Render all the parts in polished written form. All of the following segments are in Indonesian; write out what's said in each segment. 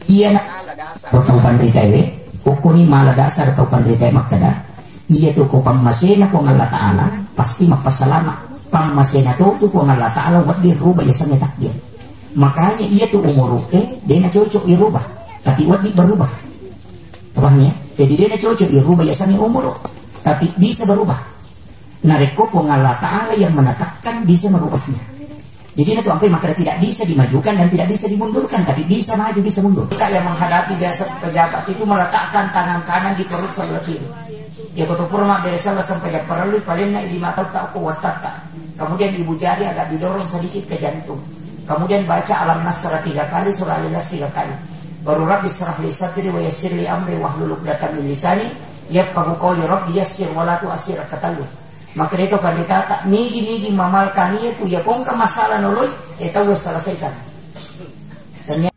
iya na atau pandrita we kukuni mala dasar atau pandrita makada iya tuh ko pangmasena ko ng Allah Ta'ala pasti mapasalama pangmasena to ko ng Allah Ta'ala wad di rubah ya sang takdir. Makanya iya tuh umur dia na cocok irubah tapi wad di berubah paham ya. Jadi dia na cocok irubah ya sang umur tapi bisa berubah. Nareko ko ng Allah Ta'ala yang menetapkan bisa merubahnya. Jadi itu sampai maka tidak bisa dimajukan dan tidak bisa dimundurkan, tapi bisa maju bisa mundur. Kita yang menghadapi biasa pejabat itu meletakkan tangan kanan di perut sebelah kiri. Ya kotor purma beresalah sampai yang perlu paling naik di mata tak kuatata. Kemudian ibu jari agak didorong sedikit ke jantung. Kemudian baca alam nasra 3 kali, surah Al-Ikhlas 3 kali. Baru Rabbi syrah li sadri wa yassir li amri wahlul 'uqdatam min lisani yafqahu qawli Rabbi yassir wa la tu'assir katalu. Maka itu pandita tak nigi mamalkan itu ya kung ka masalah noloy itu wes selesaikan. Dan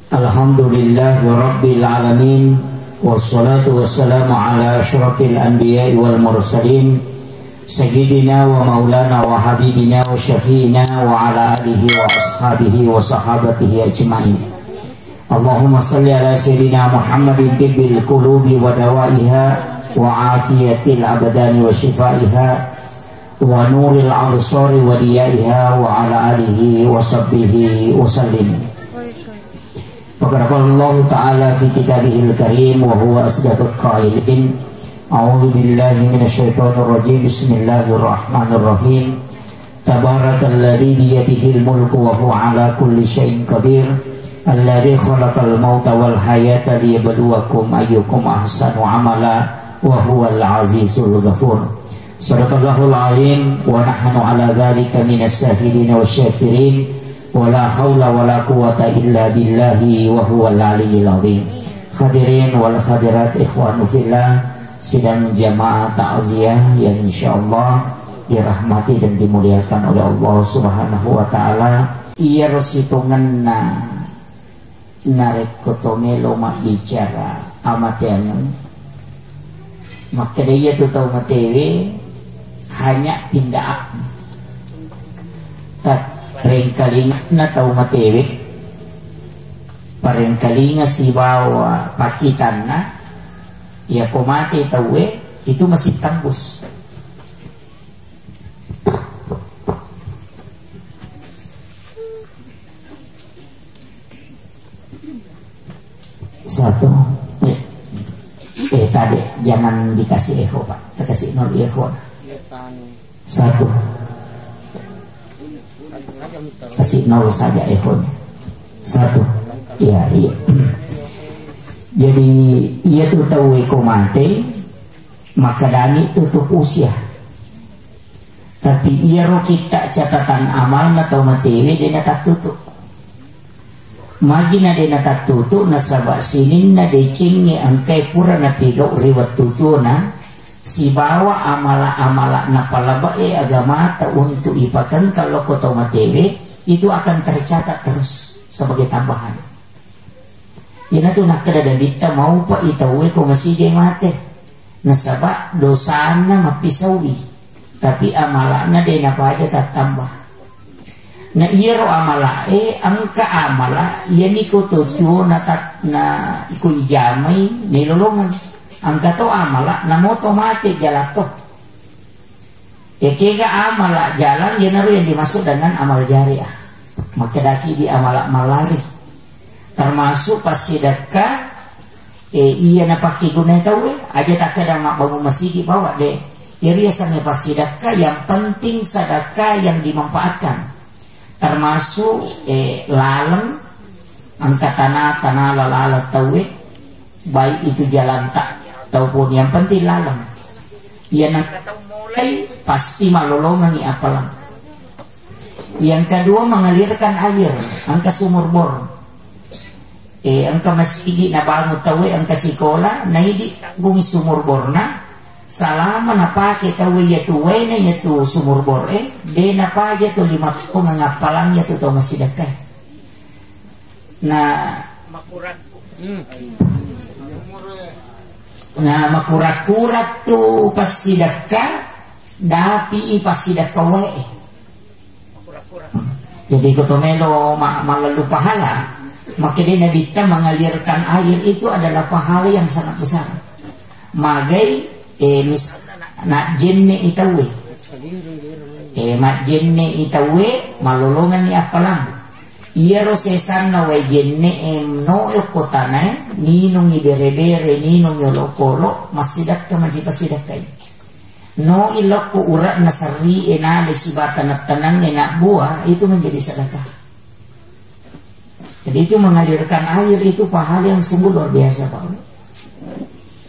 Alhamdulillah rabbil alamin wassalatu wassalamu ala asyrafil anbiya'i wal mursalin Sayyidina wa maulana wa habibina wa syafi'ina wa ala alihi wa ashabihi wa sahabatihi ajma'in. Allahumma salli ala Sayyidina Muhammadin tibbil qulubi wa dawaiha wa afiyatil abdani wa shifaiha wa nuril absari wa diyaiha wa ala alihi wa sahbihi wa sallim. Faqad qala Allah ta'ala fi kitabihil karim wa huwa asdaqul qailin. A'udzu billahi minasyaitonir rajim. Bismillahirrahmanirrahim. Tabarakalladzi biyadihil mulku wa huwa ala kulli syai'in qadir. Alladzi khalaqal mauta wal hayata liyabluwakum ayyukum ahsanu amala wa huwal azizul ghafur. Shadaqallahul azim wa nahnu ala dzalika minas shahidin wasyakirin. Wala haula wala quwwata illa billahi wa huwal aliyyil azim. Hadirin wal hadirat ikhwanu fillah, sidang jamaah takziah yang insyaallah dirahmati dan dimuliakan oleh Allah Subhanahu wa taala. Iya rositongan narek kotomelo mak bicara amatian. Maka dia tu tahu matewe hanya pindah. Tak rengkali na tahu matewe. Parengkali nga si bawa pakitan na ya komate tawe itu masih tembus. Satu tadi jangan dikasih echo Pak, kasih nol echo. Satu kasih nol saja echonya. Satu iya. Jadi ia tuh tahu komate maka dani tutup usia. Tapi ia ro kita catatan amal na tahu matewe dia tak tutup. Magi na dia tak tutup nasabak sinin na decingnya angkai pura na piga riwat tutuna si bawa amala na palaba agama ta untuk ipakan kalau ko tahu matewe itu akan tercatat terus sebagai tambahan. Ina tu nak kada dita mau pa itawe ko masih dia mate. Nasaba dosana mapisawi. Tapi amalana dia napa aja tak tambah. Na iya ro amala angka amala iya ni ko tutu na iku ijamai nilolongan. Angka to amala na moto mate jalato. Ya kega amala jalan ya naru yang dimaksud dengan amal jariah. Maka daki di amala malari. Termasuk pas sedekah iya na pakai guna tahu aja tak ada mak bangun masjid bawa deh iri sange pas sedekah yang penting sedekah yang dimanfaatkan termasuk lalem angkat tanah lalala tahu baik itu jalan tak ataupun yang penting lalem ia nak tahu mulai pasti malolongan ni apalang. Yang kedua mengalirkan air angka sumur bor. Angka masigi na bangun tawe angka sikola na hindi kung sumur bor na salama na pake tawe yatu na yatu sumur bor de na pa yatu 50 nga ngapalang yatu to masidakay na makurat Nah makurat-kurat tu pas sidakah dapi pas sidakah wae. Jadi kotomelo malalu pahala, maka dia Nabi mengalirkan air itu adalah pahala yang sangat besar. Magai nak jenne itawe, mak jenne itawe malolongan ni apalang. Iya rosesan na way jenne no kotana ninong ibere-bere ninong yolokolo masidak ka majipasidak kay no ilok ko urat na sari enale sibatan at tanang enak buah itu menjadi sedekah. Jadi itu mengalirkan air itu pahala yang sungguh luar biasa Pak.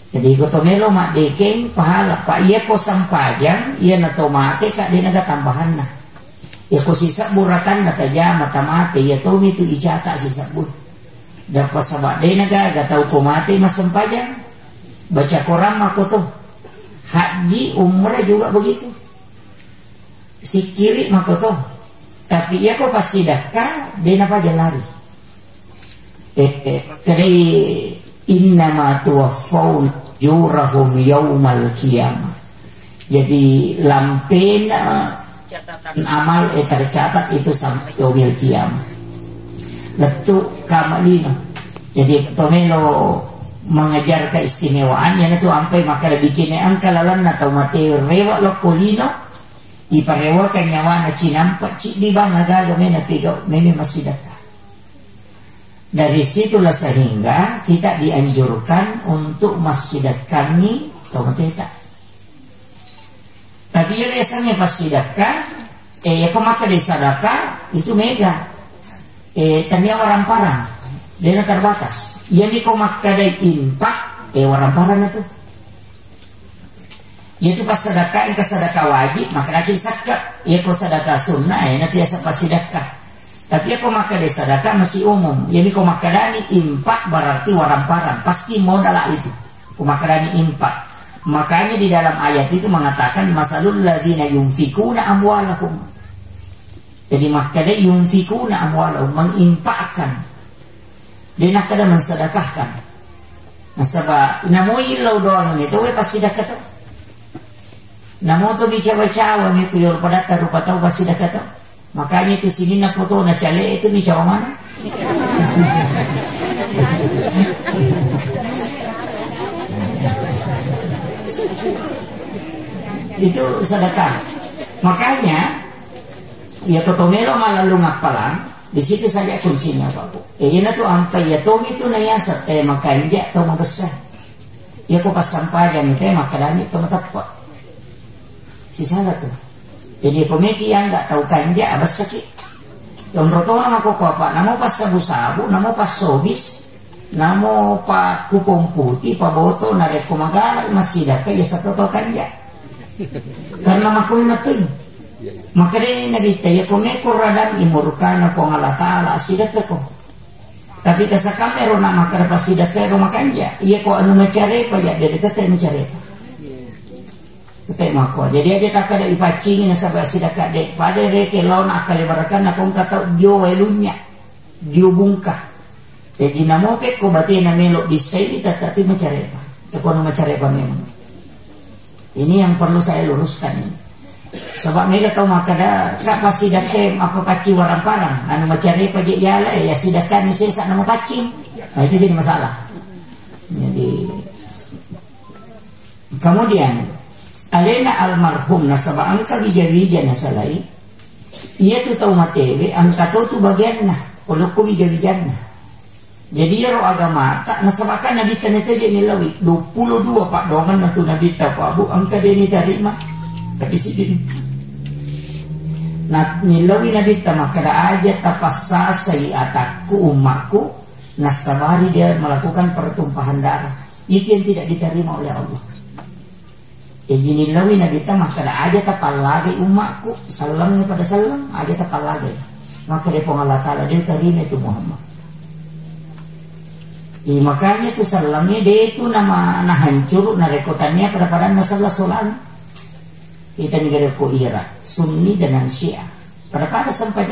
Jadi kotomelo mak dekeng pahala Pak iya ko sampajang iya na tomate kak dia naga tambahan na ya ko sisa burakan na taja mata-mate ya tomi itu ijata sisa bur dapat sabak dia naga gatau ko mate mas sampajang baca Quran mako tuh haji umrah juga begitu si kiri mako tuh tapi iya ko pas sidakah dia napa jalari kali innama tuwaffawna jurahum yaumal qiyamah. Jadi lampena catatan amal tercatat itu sampai yaumil qiyamah. Letu kamalino. Jadi tomelo mengejar keistimewaannya itu sampai maka bikinnya angkalalan atau mati rewa lokolino iparewa kanyawana cinampak cik di bang agaga mena pigo meni masidaka. Dari situlah sehingga kita dianjurkan untuk masyidat kami tomateta. Tapi ya biasanya pas sedekah, ya pemaka di sedekah itu mega. Tanya orang parang, dia terbatas. Yang kau maka dari impak, orang parang itu. Yaitu pas sedekah, yang kesedekah wajib, maka lagi sakit. Ya kau sedekah sunnah, nanti asa pas sedekah. Tapi aku makan di sedekah masih umum. Jadi aku makan impak berarti waramparang. Pasti modal itu. Aku makan impak. Makanya di dalam ayat itu mengatakan masalul ladzina yunfikuna amwalahum. Jadi makanya yunfikuna amwalahum mengimpakkan. Dia nak kada mensedekahkan. Nasaba namo ilau doang itu we pasti dah kata. Namo tu bicara-bicara ni kuyur pada tarupa tahu pasti dah kata. Makanya itu sini na foto na cale itu ni cawa mana? Itu sedekah. Makanya ya ketomelo malalu ngapalan di situ saja kuncinya Pak Bu. Iya tu ampai ya tomi tu na yasa makan dia to mabesar. Ya ko pas sampai dan itu makan itu matapa. Si salah tu. Jadi pemeki yang nggak tahu kanja abas sakit. Yang roto nama koko apa? Namo pas sabu-sabu, namo pas sobis, namo pa kupong putih, pa boto, narek kumagala, masih daka ya satu to kanja. Karena makul natin. Maka din nabita ya kumeko radang imurkana po ngalatala asidaka ko. Tapi kasakam meron na makara pasidaka ero makanja. Iya ko anu macare pa ya dari kata macare pa. Mako. Jadi aja tak ada ipacing na sabay sida kade pada reke lawan akal barakan na kung kata dio elunya dio bungka. Jadi namo pe ko bati na melo disay tapi mencari apa? Ako no mencari apa memang. Ini yang perlu saya luruskan ini. Sebab mereka tahu makada kak pasti dake apa paci warang parang anu mencari apa je yala ya sidakan ni sesa namo pacing. Nah itu jadi masalah. Jadi kemudian alena almarhum nasaba angka bija-bija nasalai ia tu tahu matewe angka tu bagian nah kalau ku bija-bija nah jadi ro agama tak nasabakan nabi tanete je nilawi 22 Pak dongan na tu nabi ta Pak Bu angka dia ni tarima tapi sidin nah nilawi nabi ta makada aja tapasa sai ataku umatku nasabari dia melakukan pertumpahan darah itu yang tidak diterima oleh Allah. Jadi lawi nabi ta maka aja tapal lagi umatku salamnya pada salam aja tapal lagi maka dia pengalah taala dia terima itu Muhammad. Makanya itu salamnya dia itu nama nah hancur na rekotannya pada masalah soal kita negara ko Irak Sunni dengan Syiah pada sampai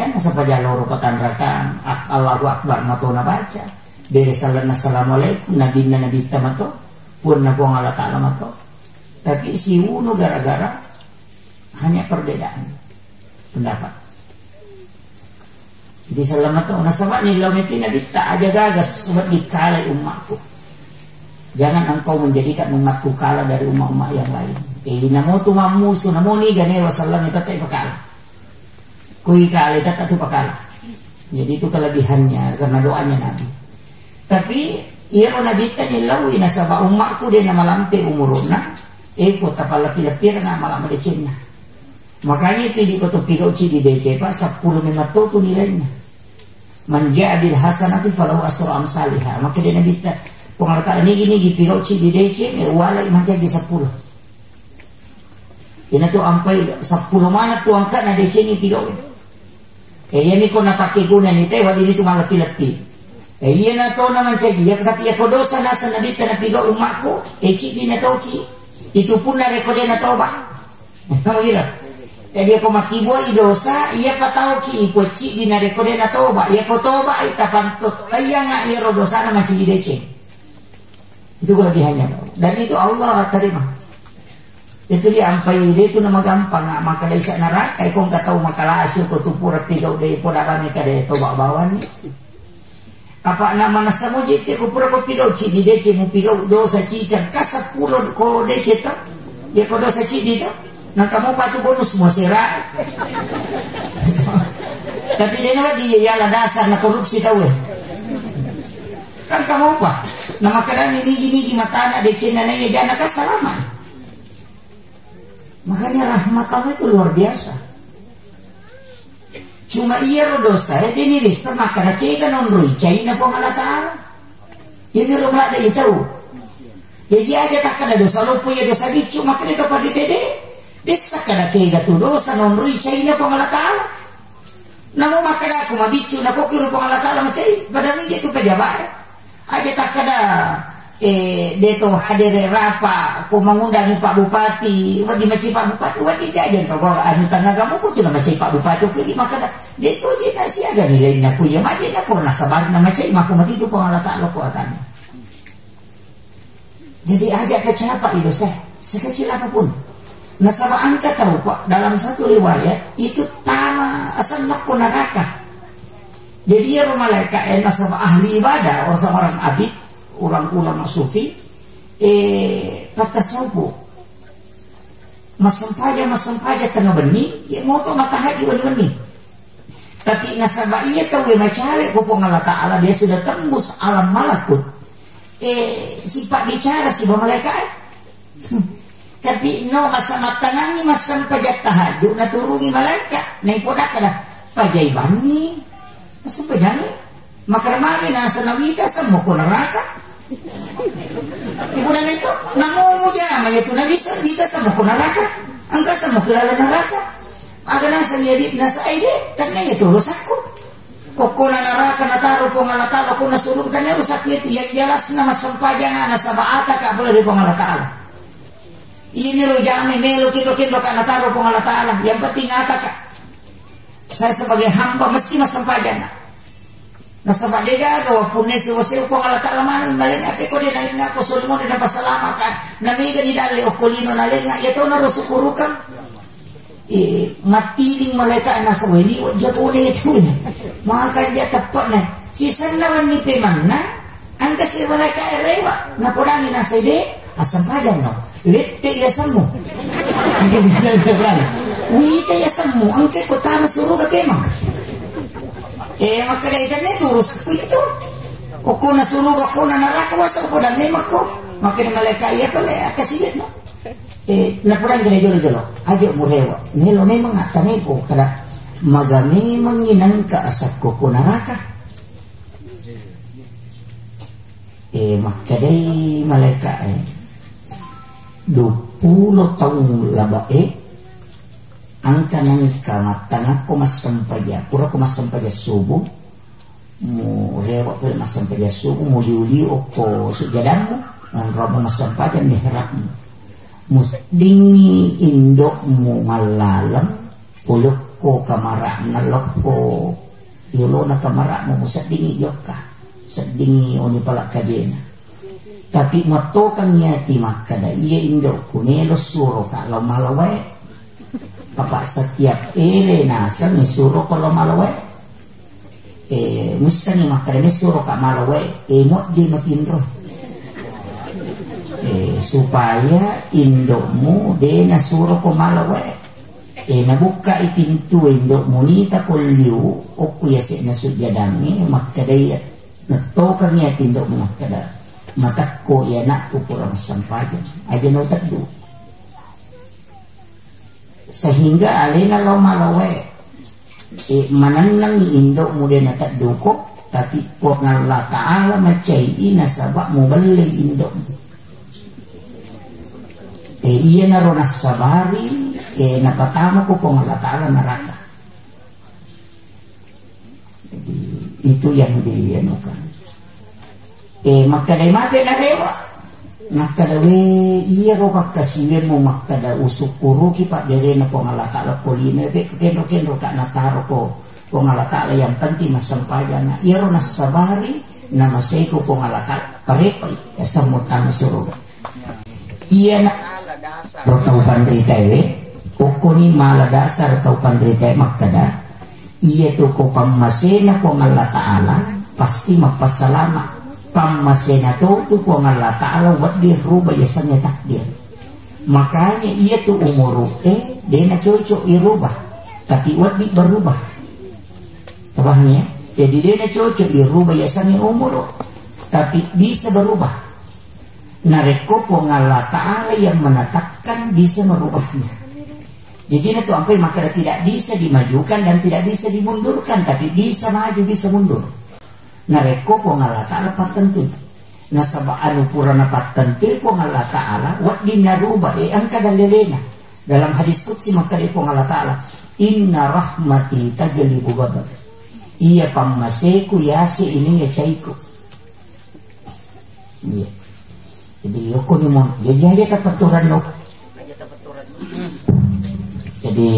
loro patanrakan Allahu Akbar matona baca dari salam assalamualaikum nabi ta mato pun na po Allah Ta'ala mato. Tapi si uno gara-gara hanya perbedaan pendapat. Jadi selama itu nasabak nilaw metin na bita aja gagas buat dikalai umatku. Jangan engkau menjadikan umatku kalah dari umat-umat yang lain. Namo tu mamusu namo ni gane wasallam itu tak pakalah. Kui kalai tak tu pakalah. Jadi itu kelebihannya karena doanya Nabi. Tapi ia Nabi tanya lawi nasabak umatku dia nama lampe umuruna. Eko tapala pilapir na malam ada cina. Makanya itu di kota pigau cidi DC pak 10 meter tu nilainya. Menjadil hasanati falau asro amsalihah. Maka dia Nabi pengalaman ini pigau cidi DC walai menjadi 10. Ini tu ampai 10 mana tu angkat na DC ni pigau. Ini kau nak pakai guna ni teh wadi ni tu malah pilepi. Iya na to na menjadi ya tapi ya kodosa nasa Nabi tanah pigau umatku. Cik di na toki. Itu pun na rekode na toba. Tahu kira? Jadi ako makibuay dosa, iya pataw ki ipochi di na rekode na toba. Iya ko toba ita pantot. Iya nga iya dosa na macam itu kelebihannya. Dan itu Allah terima. Itu dia ampai dia itu nama gampang maka dari sana neraka. Kau nggak tahu makalah hasil ko tupura pigau deh podakan ni kada toba bawan ni. Apa nama nasa mo jite ko pura ko pigau ci di dece mo pigau dosa cican kasa pulo ko dece to. Ya ko dosa ci di to. Nang kamu patu bonus mo sira. Tapi dia nawa dia yala dasar na korupsi tahu kan kamu apa? Nama kadang ini mata anak dece na ya jana kasalaman. Makanya rahmat Allah itu luar biasa. Cuma iya dosa dia niris pernah karena cega non rui caina pong Allah Ta'ala. Ini rumah ada itu. Jadi aja tak kena dosa lupa ya dosa bicu maka dia dapat di tede. Desa kada cega tu dosa non rui caina pong Allah Ta'ala. Namun maka aku mah bicu na kok pong Allah Ta'ala macai padahal itu pejabat. Aja tak kada deto hadir rapa ko mengundangi Pak Bupati wadi macam Pak Bupati wadi jajan kau anu tangga kamu ko tu na macam Pak Bupati ko di maka deto je nasi aga nilai na kuya maje na ko nasabar na macam mako mati tu Allah Ta'ala ko akan. Jadi ajak kecapa itu sekecil apapun. Nasaba angka tahu Pak dalam satu riwayat itu tama asal nak ko neraka. Jadi ya malaikat nasaba ahli ibadah orang abid orang ulama sufi patasawuf masampaja tengah benih ya mau tu matahari benih tapi nasabah iya tahu macam ko Allah Ta'ala dia sudah tembus alam malakut sifat bicara si malaikat tapi no masa matangangi masampaja tahajud na turungi malaikat na ipodak kada pajaibani masampajani makaramagi na sanawita sa mo ko neraka. Kemudian itu namu jama itu nabi kita sama ko neraka. Angka sama kelala neraka. Aga nasa niya nasa aide karena itu rusakku. Koko na neraka nataro po Allah Ta'ala ko nasulog karena rusak itu ya jelas na masampaja na sa baata ka boleh po Allah Ta'ala. Ini ro jami melukin ka nataro po Allah Ta'ala. Yang penting ata ka. Saya sebagai hamba mesti masampaja na. Nasabak dia wapun nesi wasil ko Allah Ta'ala man maling ate ko din nga ko sulmo din pasalama kan namiga ni dali okulino naling nga ito na rusukurukan matiling malaikat na sa wali wajah ko na ito maka dia tepat na sisan lawan ni peman na ang kasi malaikat rewa na purangin na sa ide asam pajan no litte ya samu wita ya samu ang kay ko tama suruh ka peman maka dari itu urus itu. Aku nasuruh aku neraka wasa aku dan memang kau. Maka ni malaikat ia pala kasih no. Laporan gini jolo. Ajo murewa. Nilo memang atane ko kada magami manginan ka asap ko neraka. Maka dari malaikat 20 tahun laba angka nangka matang ako masampaja pura ko masampaja subuh mo rewa ko masampaja subuh mo liuli ko sujadan mo ang robo masampaja mihrab mo musdingi indok mo malalam pulok ko kamara nalok ko yulo na kamara mo musadingi yoka sadingi oni pala kajena tapi moto kang yati makada iya indo kunelo suro kalau malawe apa setiap nasa ni suro kalau malawe musa ni makada ni suro ka malawe mo di matinro supaya indomu dena suro ko malawe nabuka ipintu indomu nita kulliu o kuya si nasudyadangi makada iya natokan yati indomu makada matakko ya nak pupurang sampayan aja no tadu sehingga alena lo malawe mananang ni indo muda na tadduko tapi po ngalla ta'ala macay ina sabak mo bali indo iya na ro nasabari napatama ko po ngalla ta'ala naraka. Jadi itu yang dianukan makada mabe na rewa nakada we iya ro kakasiwe mo makada usukuro ki pa dere na po ngalakala ko lime be kendo ka nataro ko po ngalakala yang penting masampayan na iya ro nasabari na masay ko po ngalakala parepa sa mutano suruga iya na ro tau pandrita we koko ni mala dasar tau pandrita makada iya to ko pamasena po ngalakala pasti mapasalama pamasena to po ng Allah Ta'ala wadir rubah yasannya takdir makanya iya tuh umur dia na cocok irubah tapi wadi berubah tabahnya jadi dia na cocok irubah yasannya umur tapi bisa berubah nareko po ng Allah Ta'ala yang menetapkan bisa merubahnya jadi itu sampai maka tidak bisa dimajukan dan tidak bisa dimundurkan tapi bisa maju bisa mundur nareko po ng Allah Ta'ala patentu nasabaan purana patentu po ng Allah Ta'ala wat dinaruba ang kadalilena dalam hadis qudsi makali po ng Allah Ta'ala inna rahmati taglibu ghadab iya pamaseku yasi ini ya caiku iya jadi yoko ni mo jadi aja tapaturan no jadi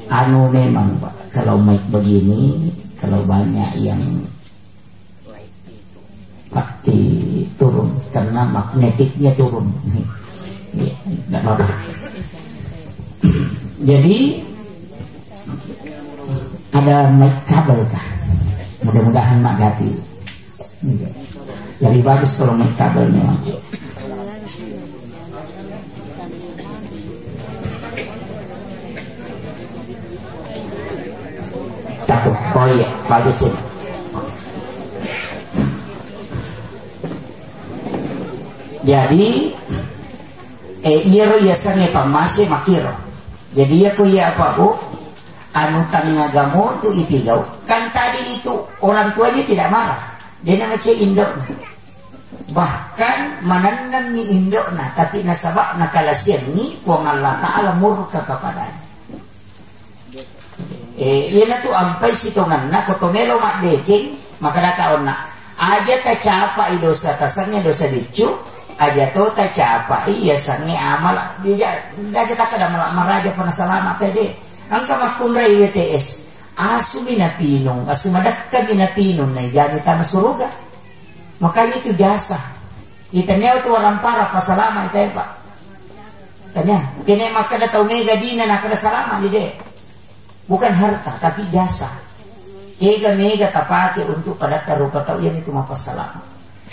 anu memang Pak kalau mic begini kalau banyak yang pasti turun karena magnetiknya turun ya, tidak apa-apa jadi ada mic kabel kah mudah-mudahan mak ganti jadi bagus kalau mic kabel memang cakep, oh iya, bagus ini. Jadi, iya ro yasannya pamase makiro. Jadi ya ko ya apa bu? Anutan ngagamo tu ipigau. Kan tadi itu orang tuanya tidak marah. Dia nama cek indok. Bahkan mananang ni indok na, tapi nasabak nakalasian ni wong Allah Ta'ala murka kepadanya. Ina tu ampai sitongan na kotomelo mak decing maka nakaon na aja ta capa dosa kasarnya dosa dicu aja to ta capa iya sange amal dia aja tak ada maraja pernah selamat tadi angka makunrai WTS asu binapinong asu madakka binapinong na jadi tanah suruga makanya itu jasa itanya itu orang para pasalama itu pak tanya kene maka da tau mega dina nakada salama di deh bukan harta tapi jasa ega mega tapake untuk pada tarupa tau yang itu mapasalam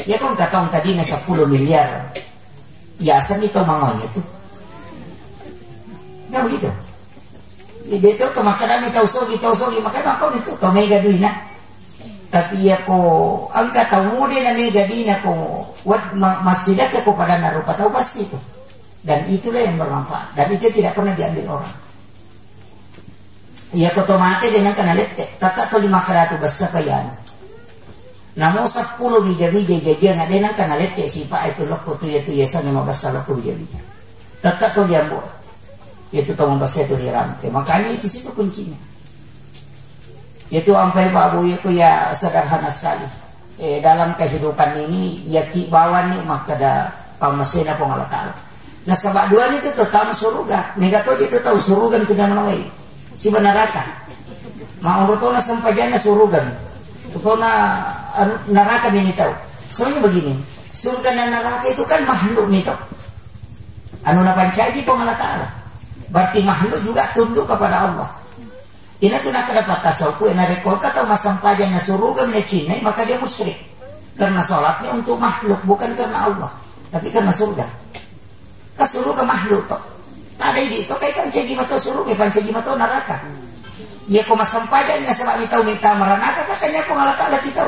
ya kan katong tadi na 10 miliar ya asal itu mangoy itu nggak begitu dia itu makanan itu sogi makanan kau itu to mega duina tapi ya ko angka tau muda na mega dina ko wat masih dak ko pada narupa tau pasti itu dan itulah yang bermanfaat dan itu tidak pernah diambil orang. Ya kotomate dengan kanalete tata to 500 basa pa yan namo 10 bija-bija jajan na dengan kanalete si pa itu loko to yeto yesa na mabasa loko bija-bija tata to diambo itu to mabasa to diramte makanya itu situ kuncinya itu sampai babu itu ya sederhana sekali dalam kehidupan ini ya ki bawa nih makada pamasena po ng Allah Ta'ala na sabak dua itu tetap surga mega to itu tahu surga itu na manaway si benaraka mau rotona sampajana surugan rotona neraka ini tahu. Soalnya begini, surga dan neraka itu kan makhluk nih tahu. Anu napancaji pengala ta'ala. Berarti makhluk juga tunduk kepada Allah. Ini tuh nak dapat tasawuf, yang rekol kata masam pajanya surga menecinai, maka dia musyrik. Karena sholatnya untuk makhluk, bukan karena Allah, tapi karena surga. Surga makhluk toh. Ada itu kayak pancaji mata surga, pancaji mata neraka. Ya kau masam pajanya sebab minta meranaka katanya pengala ta'ala kita.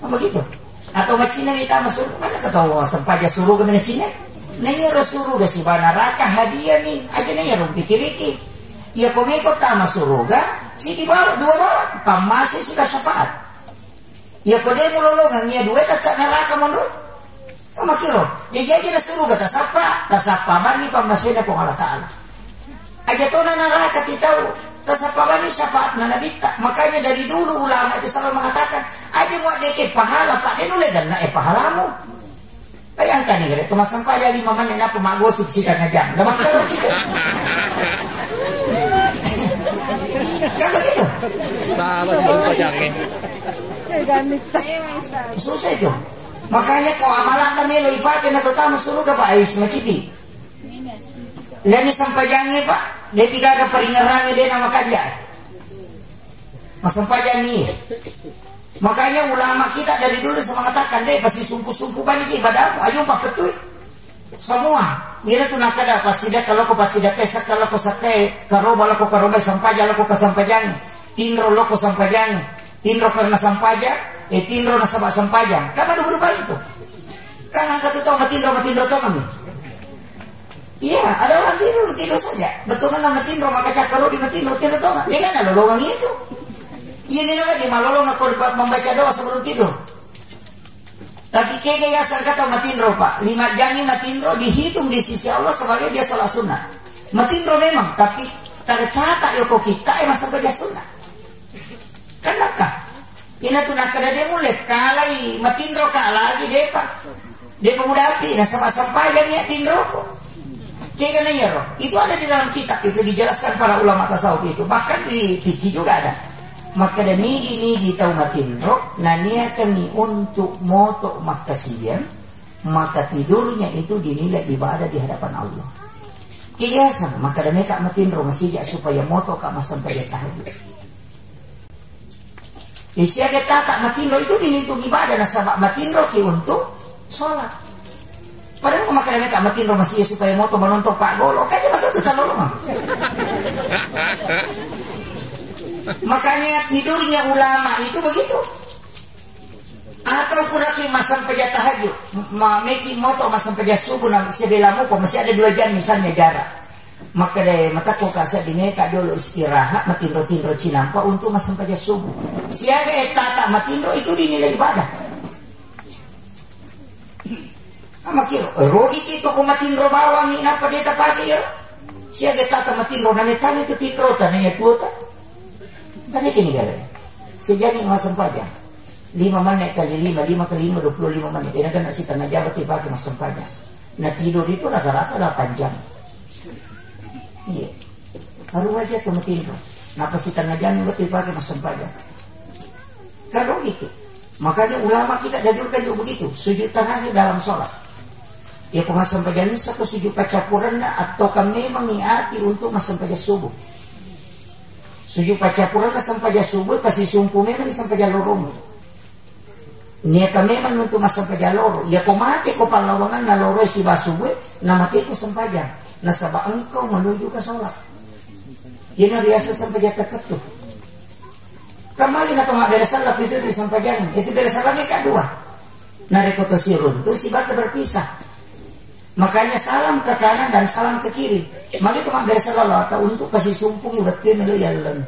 Begitu. Atau macina minta masuk mana ketawa masam pajak surga menecinai. Nanya surga si neraka hadiah nih, aja nanya rumpi tiriki. Ya kau mengikut tama surga, si di bawah dua bawah, pamasi si syafaat. Ya kau dia mulolongan, ya dua tak neraka menurut. Kamu kira, dia jadi na surga tasapa bani pamasi na pengala ta'ala. Aja tuh neraka kita tasapa bani syafaat na nabita. Makanya dari dulu ulama itu selalu mengatakan, aja muat deket pahala pak, dia nulegan na pahalamu. Bayangkan nih, itu masang pajak 5 menit na pemagosip si karena jam. Dapat kalau gitu. Kan begitu? Susah itu. Makanya kau amalan kami lo ipatin atau tamu suruh ke Pak Ais macipi. Lani sampajangnya Pak, dia tiga ke peringarannya dia nama kajak. Masampajang nih. Makanya ulama kita dari dulu mengatakan deh pasti sungguh-sungguh banyak ibadahmu. Ayo Pak Petui. Semua. Mira tu nak ada pasti dah kalau kau pasti dah kesak kalau kau sakai karoba lo kau karoba sampaja lo kau kasampajang. Tinro lo kau sampajang. Tinro karena sampaja. Tinro nasabak sampajang. Kamu dulu balik tu. Kan angkat tu tahu matinro tahu kami. Iya, ada orang tidur saja. Betul kan nama tinro maka cakar lo di matinro tahu kan? Dia kan ada lowong itu. Ini juga di malolo ngakor membaca doa sebelum tidur. Tapi kaya asal kata matinro Pak, 5 janji matinro dihitung di sisi Allah sebagai dia sholat sunnah. Matinro memang, tapi tercatat yoko kita masa baca sunnah. Kenapa? Ini tuh nak ada dia mulai kalai matinro kalah lagi dia Pak. Dia pemuda api, nah sama-sama aja niat tinro kok. Kaya kan ya roh. Itu ada di dalam kitab itu dijelaskan para ulama tasawuf itu. Bahkan di fikih juga ada. Maka dan nigi tahu matinro nania kami untuk moto makasian maka tidurnya itu dinilai ibadah di hadapan Allah. Kiasan maka dan kak matinro masih supaya moto kak masam pada tahajud. Isi agak kak matinro itu dihitung ibadah nasabak matinro ki untuk sholat. Padahal maka dan kak matinro masih supaya moto menonton Pak Golo kayak betul tuh calon. Makanya tidurnya ulama itu begitu. Atau kuraki masam peja tahajud, meki moto masam peja subuh nam sebelamu kok masih ada 2 jam misalnya jarak. Maka deh mata kok kasih dineka dulu istirahat matinro cinampa untuk masam peja subuh. Siaga etata matinro itu dinilai ibadah. Makir, rogi itu kok matinro bawang ini apa dia pakai ya? Siaga etata matinro nanetanya itu tinro tananya tuota. Tadi kini gara sejadi masam pajang 5 menit kali 5 kali 5 25 menit. Ini kan nasi tengah jam betul pakai masam pajang. Nah tidur itu rata-rata 8 jam. Iya. Baru aja tuh tidur. Napa si tengah jam betul pakai masam pajang. Kalau gitu. Makanya ulama kita dari dulu kan juga begitu. Sujud terakhir dalam sholat. Ya kok masam pajang ini satu sujud pacapuran atau kami mengiati untuk masam pajang subuh. Sujud pacapuran sampai subuh pasti sumpu memang sampai jalur Nia kami memang untuk sampai jalur. Ya kau mati kau palawangan na loro si basubuh na mati ko sampajan. Na sabak engkau menuju ke sholat. Yan na biasa sampai jatuh tuh. Kembali na tengah beresan lapis itu di sampajan. Itu beresan lagi kedua. Na rekoto sirun tuh si bata berpisah. Makanya salam ke kanan dan salam ke kiri. Mari teman beres salala atau untuk kasih sumpungi betul melu yalan.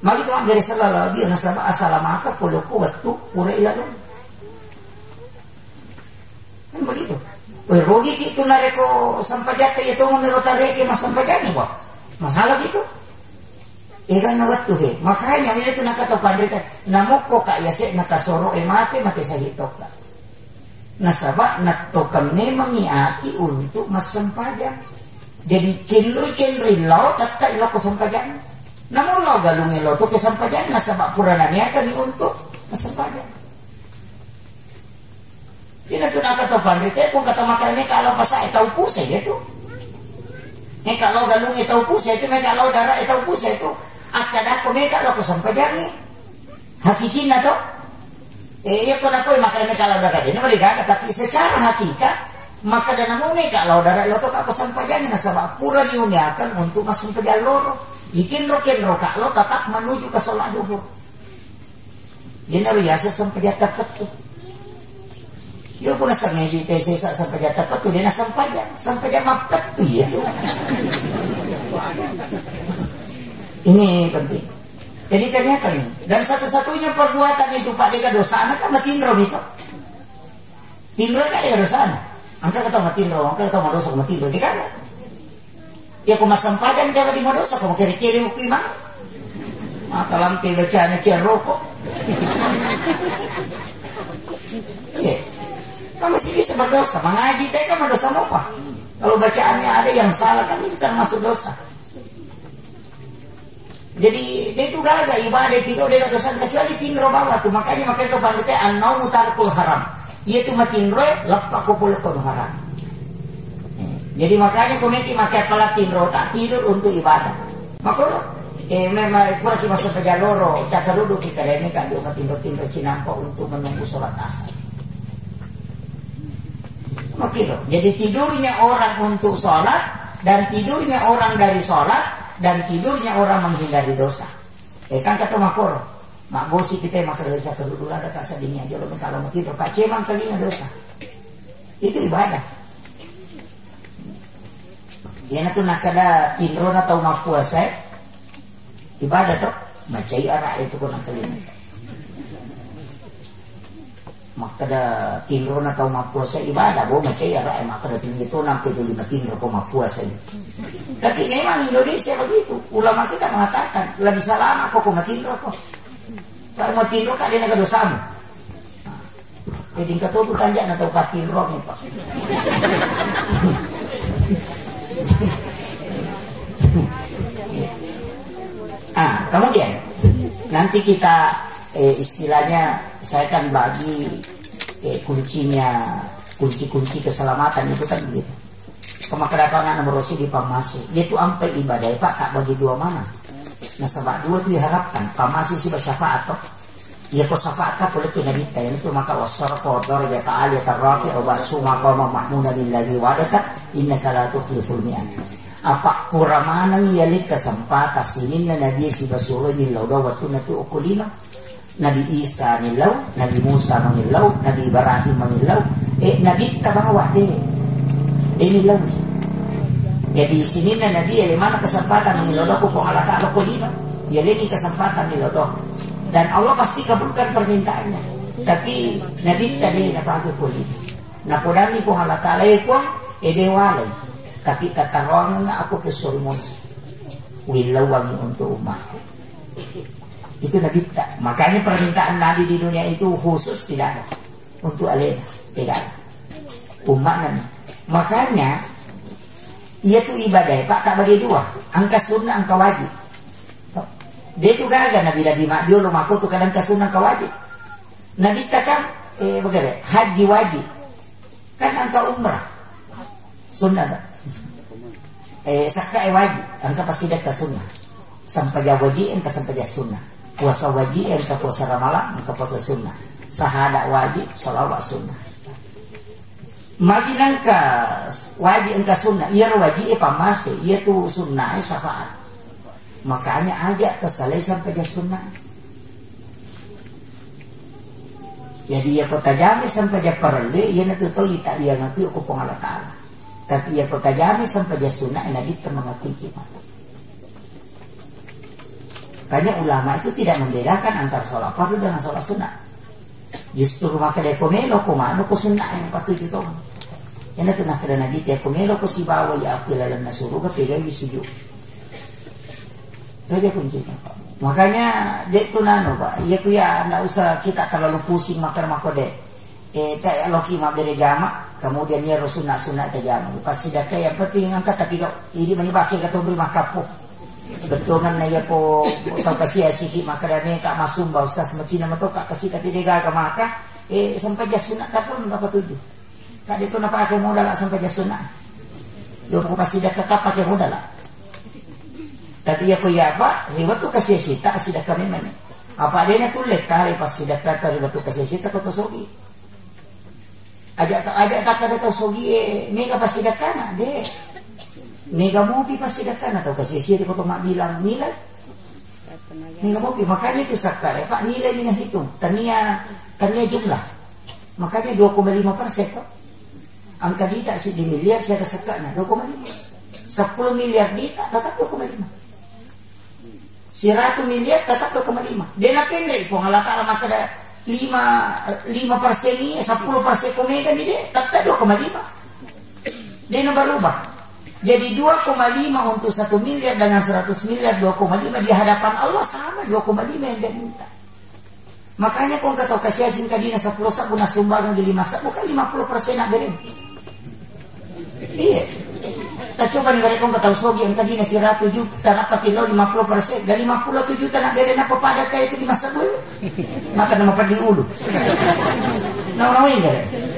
Mari teman beres salala biar nasaba asalamaka puluku betul pura ilalun. Kan begitu. Rogi itu nareko sampajata itu ngomerotare mas sampajani kok. Masalah gitu. Ikan nawat tuh he. Makanya ini tuh nakata pandrita namoko kak yase nakasoro mati sahitok. Nasabak natokam ne mengiati untuk masampajang. Jadi kenri lo tatai lo kesampajang. Namun lo galungi lo to kesampajang nasabak purana niatan untuk Sempadan. Ina tu nak kata pandai kung kata makan ni kalau pasal tahu pusai itu. Ni kalau galung tahu pusai itu, ni kalau darah tahu pusai itu. Akada ko me kalau ko sampadan ni. Hakikin na to. Iya ko na po makan ni kalau darah dia. Mereka tapi secara hakikat maka dana mo me kalau darah lo to ka sampadan na sa pura diuniakan untuk masuk ke jalur. Ikin ro kalau tetap menuju ke sholat duhur. Jadi biasa sampai dia dapat tuh. Yo pun asal meditasi sampai dia dapat tuh dia sampai dia mapet tuh ya tuh. Ini penting. Jadi ternyata ini dan satu-satunya perbuatan itu Pak Deka dosa anak kan matinro itu. Tinro kan dia dosa anak. Angka kata matinro, angka kata madosa matinro dia kan. Ya kau masampadan kalau di madosa kau kiri-kiri uki mah. Makalam ke bacaan ceroko. Iya. Kamu masih bisa berdosa, mengaji teh kan dosa apa? Kalau bacaannya ada yang salah kan itu termasuk dosa. Jadi dia itu gagal ibadah piro dia dosa kecuali tinro bawah tuh makanya itu pandai an-naumu tarkul haram. Ia tu matinro lepak kupul haram. Jadi makanya komiti makai pelatin tak tidur untuk ibadah. Maka memang kurang masa pejaloro cakar duduk kita ini kan juga tidur cinampo untuk menunggu sholat asar. Makiro. Jadi tidurnya orang untuk sholat dan tidurnya orang dari sholat dan tidurnya orang menghindari dosa. Kan kata makoro, mak gosi kita makan cakar duduk ada kasadinya aja loh kalau mau tidur pak cemang kalinya dosa. Itu ibadah. Yan tu nakada tinro na tau mapuasa ibadah to macai ara itu ko nakalina makada tinro na tau mapuasa ibadah bo macai ara makada tinito nampi itu 5 tinro ko mapuasa tapi memang Indonesia begitu ulama kita mengatakan lebih lama kok matinro ko kalau matinro ka dia nagadosamu jadi kato tu tanja na tau patinro ni pa. Kemudian nanti kita istilahnya saya akan bagi kuncinya kunci keselamatan itu kan begitu. Kemakadapangan nomor di pamasi yaitu ampai ibadah Pak kak bagi dua mana. Nah sebab dua itu diharapkan pamasi si bersyafaat toh. Ya ko syafaat ka boleh tu nabi tayo itu maka wasar qadar ya ta'ala tarrafi wa basuma qama mahmuda billahi wadaka innaka la tukhliful mi'ad. Apa puramanang yalik kesempatan sinin na Nabi si Basuloy nilaw daw wato na to ukulino Nabi Isa nilaw, Nabi Musa mangilaw, Nabi Ibrahim mangilaw Nabi tabawah de nilaw. Jadi sinin na Nabi ya mana kesempatan mangilaw daw kung alaka ukulino yalik kesempatan nilaw daw dan Allah pasti kabulkan permintaannya. Tapi Nabi tadi napagi ukulino napodami kung alaka lay kung edewalay tapi kata ruangan aku kesulmun wilawangi untuk umat itu Nabi tak. Makanya permintaan Nabi di dunia itu khusus tidak ada untuk alena tidak ada umat Nabi. Makanya ia tuh ibadah Pak tak bagi dua angka sunnah angka wajib. Dia itu gagal Nabi dia rumahku tuh kadang angka sunnah angka wajib. Nabi tak kan bagaimana haji wajib kan angka umrah sunnah tak? Sakka wajib angka pasti dekat sunnah sampai wajib angka sampai sunnah puasa wajib angka puasa ramalan angka puasa sunnah sahada wajib salawat sunnah magi angka wajib angka sunnah ia wajib pamase ia tu sunnah syafaat makanya ajak kesalai sampai sunnah jadi ya kota jami sampai perle ia nanti tahu tak dia nanti aku pengalatan tapi ya kota jami sampai sunnah Nabi kan mengakui kimat. Makanya ulama itu tidak membedakan antara sholat fardu dengan sholat sunnah. Justru maka dia komelo komano ko sunnah yang patut itu. Yang itu nak kena Nabi dia komelo ko si bawa ya aku dalam nasuruga pegai wisuju. Itu kuncinya. Makanya dek tu nano Pak, ya ku ya ndak usah kita terlalu pusing makan makode. Kayak loki mah bere jama kemudian ya sunat tajam pasti dah yang penting angkat tapi kau ini menyebabkan kata beri makapuh betongan na ya ko tau kasi asiki makadane ka masumba ustaz macina mato ka kasi tapi dia ka maka sampai jasuna katon dapat tujuh kade to napake modal sampai jasuna do ko pasti dak ka pakai modal tapi ya ko ya pak riwat tu kasi sita sida kami mana apa dia na tulek kali pas sida kata riwat tu kasi sita ko to sogi aja kata to sogi mega pasti dak kana de mega mopi pasti dekan atau kasih siri kau mak bilang nilai mega mopi makanya itu sakal pak nilai minah hitung tania jumlah makanya 2,5% kok angka dita si di miliar saya kesakana 2,5 10 miliar dita tetap 2,5 100 miliar tetap 2,5 dia nak pendek pun ala kala maka ada 5% ini 10% komega ni dia tetap 2,5 dia nak berubah. Jadi 2,5 untuk 1 miliar dengan 100 miliar 2,5 di hadapan Allah sama 2,5 yang dia minta. Makanya kau kata kasih asin kadina 10 sak guna sumbangan di 5 sak bukan 50% nak beri. Iya. Tak coba nih mereka kata sogi yang kadina 100 juta dapat lo 50% dari 50 juta nak beri apa pada kayak itu 5 sak dulu. Maka nama pada ulu. Nawain kan?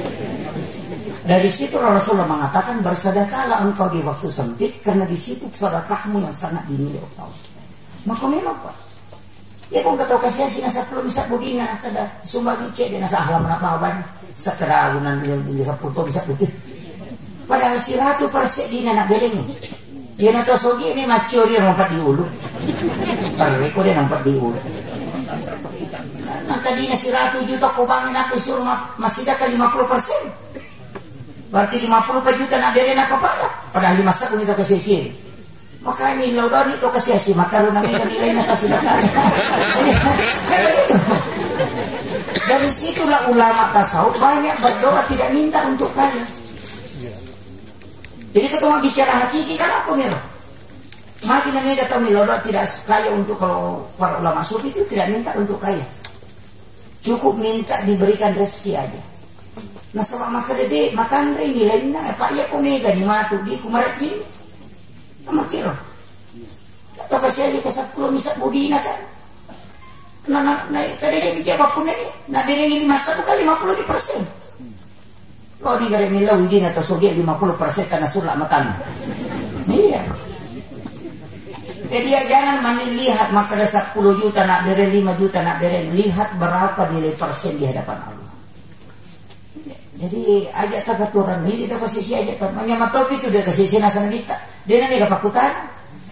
Dari situ Rasulullah mengatakan bersedekahlah engkau di waktu sempit karena di situ sedekahmu yang sangat dinilai Allah. Maka memang Pak. Ya kung kataw kasi sina sa plum sa budina kada sumbagi cek na sa ahlam na maban sa karagunan yung sa puto bisa putih. Padahal si ratu perse di na beleng. Dia na to sogi ni macho dia rompat di ulu. Parwe ko dia rompat di ulu. Nakadina si ratu juta ko bangin ako sur masih ka 50%. Berarti 50 juta nak beri apa pada? Padahal 5 sak itu kasih. Maka ini laudon itu kasih makaron na nilai na kasih bakal. Dari situlah ulama tasawuf banyak berdoa tidak minta untuk kaya. Jadi ketika bicara hakiki kan aku miro. Makin mereka tahu laudon tidak kaya untuk kalau para ulama sufi itu tidak minta untuk kaya. Cukup minta diberikan rezeki aja. Nah sama maka dede makan re nilai na pak ya komega di matu di kumarajin sama kiro kata kasih aja pasal 10 misak budina kan nah kadang dia apa pun na beri ini masa bukan 50%. Kau ni gara milau idin atau soge 50% karena sulak makan. Iya. Jadi jangan melihat maka ada 10 juta nak beri 5 juta nak beri, lihat berapa nilai persen di hadapan Allah. Jadi ajak takaturan ini kita posisi aja namanya matopi itu dia kasih nasan dita dia nanti kapakutan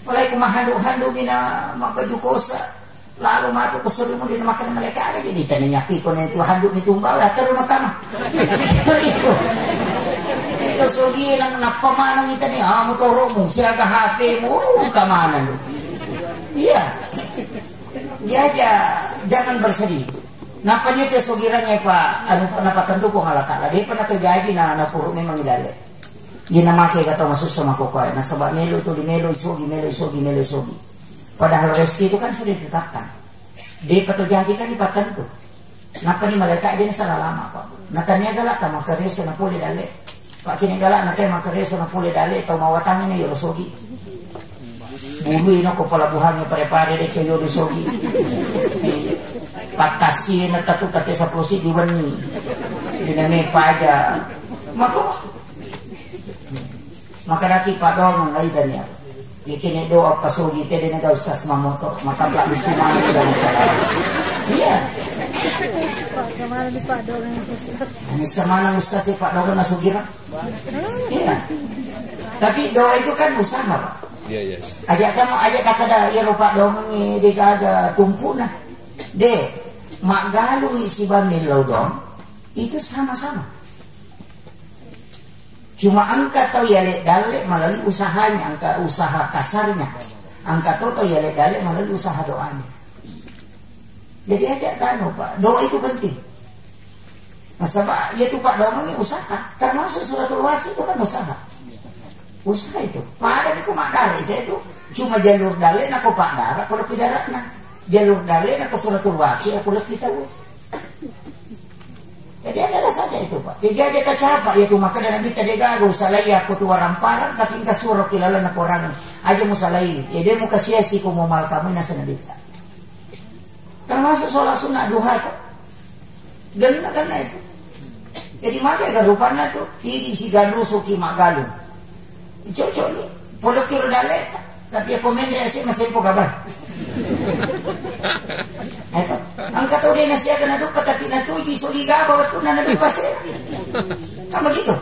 mulai kumahanduk-handuk mina mak baju kosa lalu matu kesuri mu dia makan mereka ada jadi tanya nyapi kono itu handuk ditumbal lah terus matama itu sogi nang napamana kita ni motoromu siaga HP mu ka mana lu iya dia aja jangan bersedih. Napa niya te sogiranya pa ano napa tentu ko halakala di pa na to gaji na puro memang idale yun na make kata masuk sama kokoy na sabak melo to di melo sogi padahal rezeki itu kan sudah ditetapkan di pa to gaji kan ipatan to napa ni malaka din sa lama pa natanya galak ta makareso na puli dale pa kini galak na kay makareso na puli dale to mawatang ni yo sogi bulu ino ko palabuhan ni pare-pare de cheyo di sogi patasi na tatu kate sa prosi diwani diname paja maka dati padong ng aidan niya ikini doa pasogi te din ga ustaz mamoto maka pla itu mana dalam cara iya kemana di padong ng ustaz ani samana ustaz si padong na sugira iya tapi doa itu kan usaha Pak iya ajak kamu ajak kada ya rupa dong ni di kada tumpuna de mak galung isi bamil laudon itu sama-sama cuma angka tau yale dale melalui usahanya angka usaha kasarnya angka toto yale dale melalui usaha doanya jadi ajak tano Pak doa itu penting masa Pak ya itu Pak doa ini usaha termasuk suratul waqi itu kan usaha itu pada itu mak dale itu cuma jalur dale nak Pak darah kalau pidaratna jalur dalil atau suratul waqi aku lihat kita Jadi ada saja itu Pak. Jadi aja kacapa ya tu maka dan kita degago salai aku tu waramparan kaping kasuro kilala na porang aja mo salai. Ya dia mo kasiyasi ko mo mal kami na sa nabita. Termasuk sholat sunnah duha tu. Ganda itu. Jadi maka garupan na tu iri si ganruso ki magalun. Cocok ni. Polo kiro daleta. Tapi ako men resi masempo kabar. Ito, ang katuloy na siya na naduk tapi natuji soliga bawa tu na naduk siya. Sama gitu.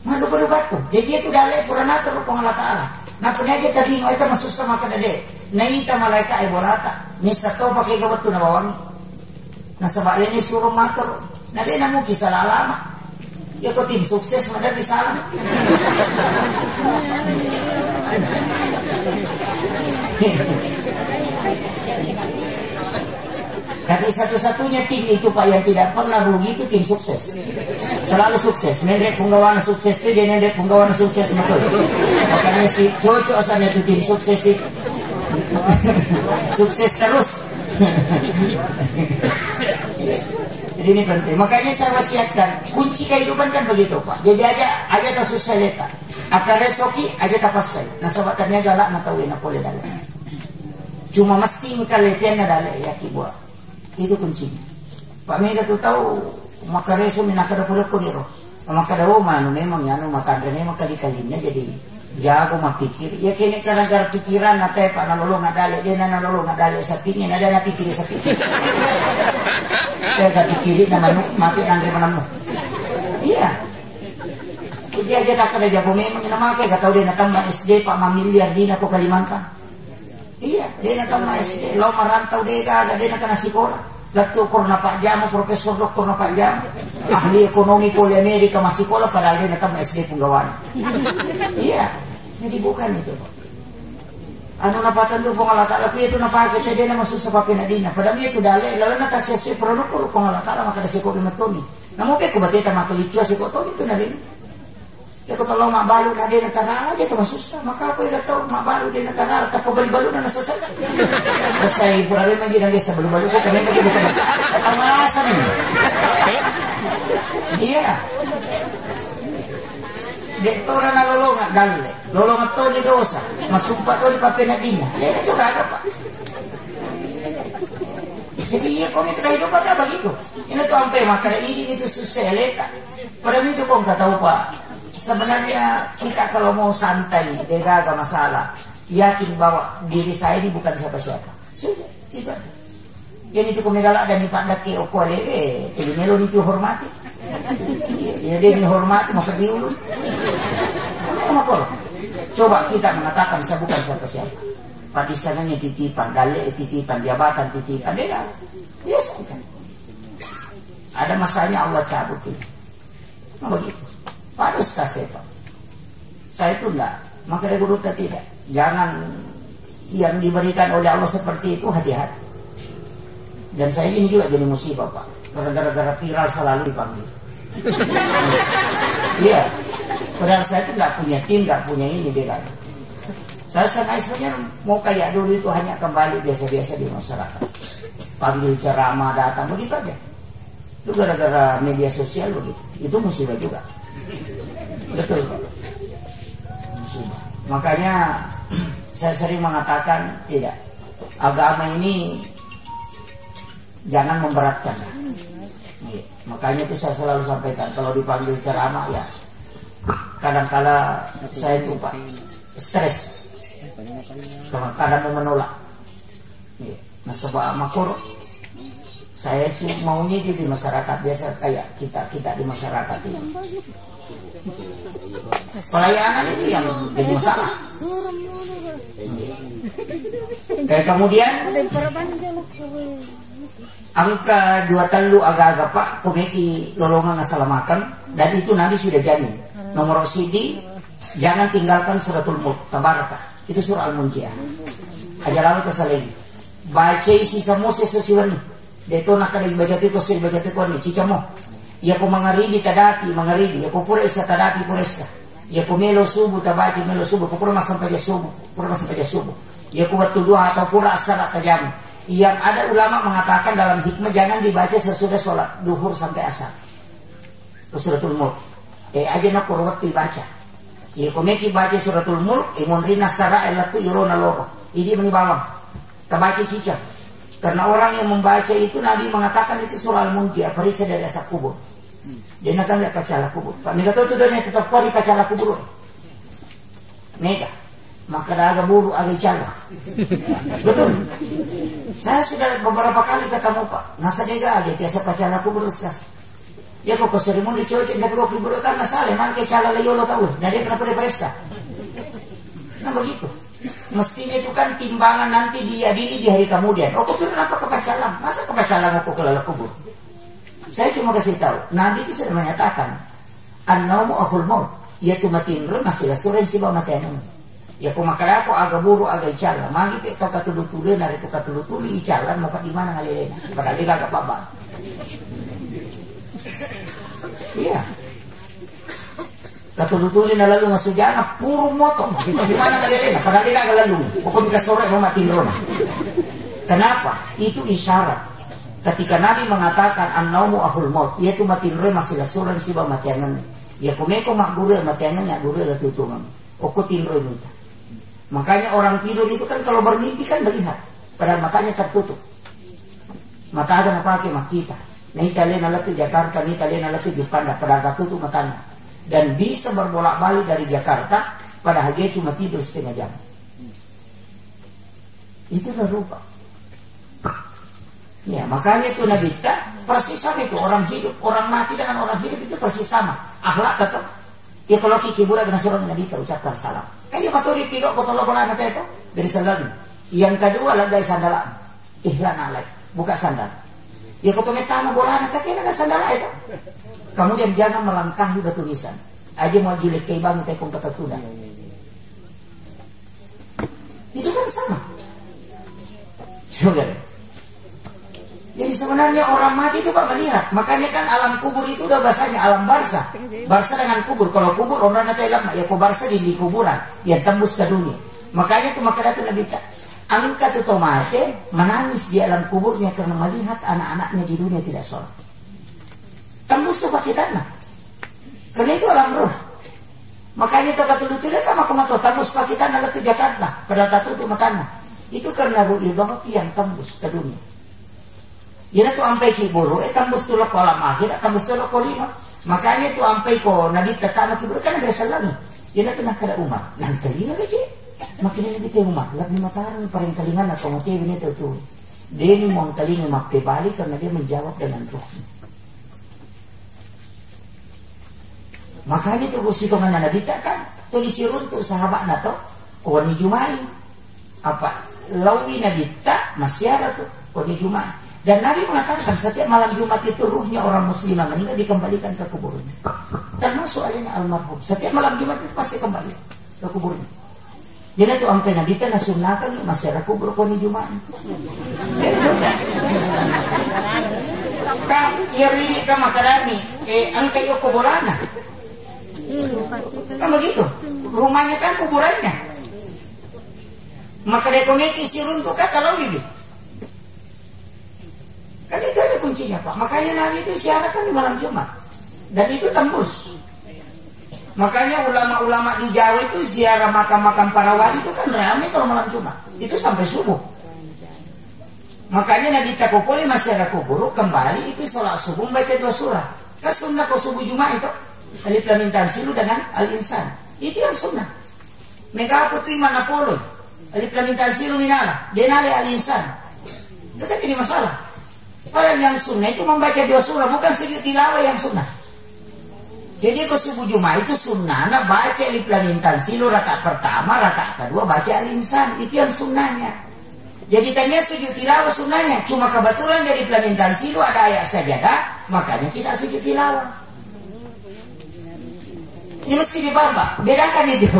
Madu-madu tu. Jadi itu dalai purana terus Allah Taala. Na punya dia tadi itu masuk sama kada de. Na ita malaika ay bolata. Ni sato pakai gawat tu na bawang. Na sabali ni suruh matur. Na de namu kisah lama. Ya ko tim sukses madar di salah. Tapi satu-satunya tim itu Pak yang tidak pernah rugi itu tim sukses. Selalu sukses. Nendek penggawana sukses itu dia nendek penggawana sukses betul. Makanya si cocok asalnya itu tim sukses itu. Sukses terus. Jadi ini penting. Makanya saya wasiatkan kunci kehidupan kan begitu Pak. Jadi aja tak susah letak. Akar resoki aja tak pasal. Nasabatannya galak na tawin na pole dalam. Cuma mesti kaletian na dalam ya kibuat. Itu kuncinya. Pak Mega tuh tahu maka reso minakada pula kuniro. Maka dawo mano memang ya maka memang kali-kalinya jadi jago mapikir. Ya kini kadang-kadang pikiran na tayo pa nalulong adale dia na nalulong adale sa pingin ada na pikir sa pingin. Kaya kapikiri na manuk mati nang manamo. Iya. Jadi aja tak kada jago memang namakai katau dia natambah SD Pak mamiliar di nako Kalimantan. Iya, dia nak SD, lo merantau dia kagak, dia nak kena sekolah. Lalu korna Pak Jam, profesor doktor na Pak Jam, ahli ekonomi poli Amerika masih sekolah, padahal dia nak SD penggawan. Iya, jadi bukan itu Pak. Anu napatan tu pengalat Allah, itu napakai dia nak masuk sebab penadina. Padahal dia tu dalai, lalu nak sesuai produk pengalat Allah maka ada sekolah metoni. Namun kau berarti tak makan licu sekolah itu nadin. Ya kalau mak balu na dia natarala aja itu susah. Maka apa yang tahu mak balu dia natarala tak bali-balu na nasasal. Saya problema lagi nang sa balu-balu ko kami lagi baca-baca. Ang malasan ini. Iya. Dito na nalolongan dalle. Lolongan to ni dosa. Masumpa to ni papenadina. Ya itu kagak Pak. Jadi ya komit kehidupan apa begitu. Ini tuh sampai makanya ini itu susah letak. Padahal itu kok enggak tahu Pak. Sebenarnya kita kalau mau santai, gak masalah. Yakin bahwa diri saya ini bukan siapa-siapa. Sudah, itu aja. Yang itu kumigalak dan ipandak ke okole, jadi melon itu hormati. Ya dia dihormati, maka diulun. Coba kita mengatakan saya bukan siapa-siapa. Pada sananya titipan, dalek titipan, jabatan titipan, dia kan. Ada masanya Allah cabut ini. Nah, begitu. Harus kasih Pak. Saya itu enggak. Maka dari guru tidak. Jangan yang diberikan oleh Allah seperti itu hati-hati. Dan saya ini juga jadi musibah Pak. Karena gara-gara viral selalu dipanggil. Iya. Padahal saya itu enggak punya tim, enggak punya ini beda. Saya sebenarnya mau kayak dulu itu hanya kembali biasa-biasa di masyarakat. Panggil ceramah datang begitu aja. Itu gara-gara media sosial begitu. Itu musibah juga. Betul Pak. Makanya saya sering mengatakan tidak, agama ini jangan memberatkan. Makanya itu saya selalu sampaikan kalau dipanggil ceramah ya kadang-kala saya itu Pak stres, kadang mau menolak. Nah sebab makor saya cuma maunya di masyarakat biasa kayak kita di masyarakat ini. Pelayanan itu yang jadi masalah. Kayak kemudian angka 2 talu agak-agak Pak komeki lolongan ngasalamatkan dan itu Nabi sudah jamin. Nomor CD jangan tinggalkan suratul mulk tabarakah. Itu surah Al-Munjiah. Aja lalu kesalin. Baca sisa Moses sosiwani. Deto nakada baca itu sir baca itu ni cicamo. Ya ko mangaribi tadapi mangaribi, ya ko pura isa tadapi pura isa. Ya ko melo subuh tabaki melo subuh, ko pura masam paja subuh, pura masam paja subuh. Ya ko batu dua atau pura asara tajam. Yang ada ulama mengatakan dalam hikmah jangan dibaca sesudah sholat duhur sampai asar. Suratul Mulk. Aja nak kurwat dibaca. Ya komeki baca suratul Mulk, imun rina sara elatu irona loro. Ini menibawang. Kebaca cicak. Karena orang yang membaca itu Nabi mengatakan itu soal munji, perisa dari asap kubur. Dia nak lihat pacala kubur. Pak Mega tahu tu dia tetap pori pacala kubur. Mega. Maka dah agak buru agak cala. Betul. Saya sudah beberapa kali ketemu Pak. Nasa dega aja tiasa pacala kubur Ustaz. Ya kok serimun dicocok tapi kok kubur kan masalah. Man ke cala layolo tahu. Nah dia pernah periksa. Nah begitu. Mestinya itu kan timbangan nanti diadili di hari kemudian. Oh kok kenapa kepacalan? Masa kepacalan kok kelala kubur? Saya cuma kasih tahu. Nabi itu sudah menyatakan an-naumu akhul maut. Yaitu matiin rum masih lasuran si bawa mati anu. Ya kok makanya aku agak buru agak icala. Magi pe kau katulu-tulu nari kau katulu-tulu icalan mau di mana ngalilena. Padahal dia agak babak. Iya. Katulu-tulu na lalu masujana puro motong. Di mana ngalilena. Padahal dia agak lalu. Pokoknya sore mau matiin rum. Kenapa? Itu isyarat. Ketika Nabi mengatakan an-naumu akhul maut, yaitu matiin rum masih lasuran si bawa mati anu. Ya kumeko mak guru mati anu nya guru la tutungan. Okutin rum itu. Makanya orang tidur itu kan kalau bermimpi kan melihat. Padahal matanya tertutup. Mata ada apa ke kita. Nah kalian alat di Jakarta, nih kalian alat di Jepanda. Padahal tertutup matanya. Dan bisa berbolak-balik dari Jakarta. Padahal dia cuma tidur setengah jam. Itulah rupa. Ya makanya itu Nabi persis sama itu. Orang hidup, orang mati dengan orang hidup itu persis sama. Akhlak tetap. Ya kalau kiki budak dengan seorang Nabi ucapkan salam. Kayak maturi piro botol bola nanti itu dari sandal. Yang kedua lagi sandalan. Ihlan alai, buka sandal. Ya kau metama bola nanti dengan sandal itu. Kemudian jangan melangkahi batu nisan. Aja mau julid kayak bang itu kata kuda. Itu kan sama. Coba. Jadi sebenarnya orang mati itu Pak melihat. Makanya kan alam kubur itu udah bahasanya alam barza. Barza dengan kubur. Kalau kubur orang nanti lama ya kau barza di kuburan yang tembus ke dunia. Makanya itu makanya itu Nabi angkat itu mati menangis di alam kuburnya karena melihat anak-anaknya di dunia tidak sholat. Tembus tuh pakai tanah. Karena itu alam roh. Makanya itu kata lutu kan maka tembus pakai tanah itu Jakarta. Padahal tak tutup tanah. Itu karena ruh ilmu yang tembus ke dunia. Yana tu ampai kiburu, tembus tu loko alam akhir, tembus tu loko lima. Makanya tu ampai ko Nabi tekan kiburu kan berasal lagi. Yana tu nak kada umat, nang kalina lagi. Makin Nabi teh umat, lagi mataran paling kalingan atau mati ini tu. Dia ni mau kalingan mape balik karena dia menjawab dengan rohnya. Makanya tu gusi ko mana Nabi kan, tu disirun tu sahabat nato, ko ni Jumai. Apa? Lawi Nabi tak masih ada tu, ko ni Jumai. Dan Nabi mengatakan setiap malam Jumat itu ruhnya orang muslimah meninggal dikembalikan ke kuburnya. Termasuk ayahnya almarhum. Setiap malam Jumat itu pasti kembali ke kuburnya. Jadi itu sampai Nabi kan nasunatan masyarakat kubur koni Jumat. Kang iri ka makarani angka yo kuburana. Kan begitu. Rumahnya kan kuburannya. Maka dia komeki sirun tuh kalau gitu. Kan itu aja kuncinya Pak. Makanya Nabi itu siarakan di malam Jumat. Dan itu tembus. Makanya ulama-ulama di Jawa itu ziarah makam-makam para wali itu kan ramai kalau malam Jumat. Itu sampai subuh. Makanya Nabi takupoli masyarakat kubur kembali itu sholat subuh baca 2 surah. Kan sunnah kau subuh Jumat itu. Alif lam mim tanzilu dengan al-insan. Itu yang sunnah. Mereka putih mana polo. Alif lam mim tanzilu minala. Denali al-insan. Itu kan jadi masalah. Padahal yang sunnah itu membaca 2 surah, bukan sujud tilawah yang sunnah. Jadi ke subuh Jumat itu sunnah, baca alif lam mim tanzilu rakaat pertama, rakaat kedua baca al-insan, itu yang sunnahnya. Jadi tadinya sujud tilawah sunnahnya, cuma kebetulan dari alif lam mim tanzilu ada ayat sajadah, makanya kita sujud tilawah. Ini mesti dibamba, bedakan itu.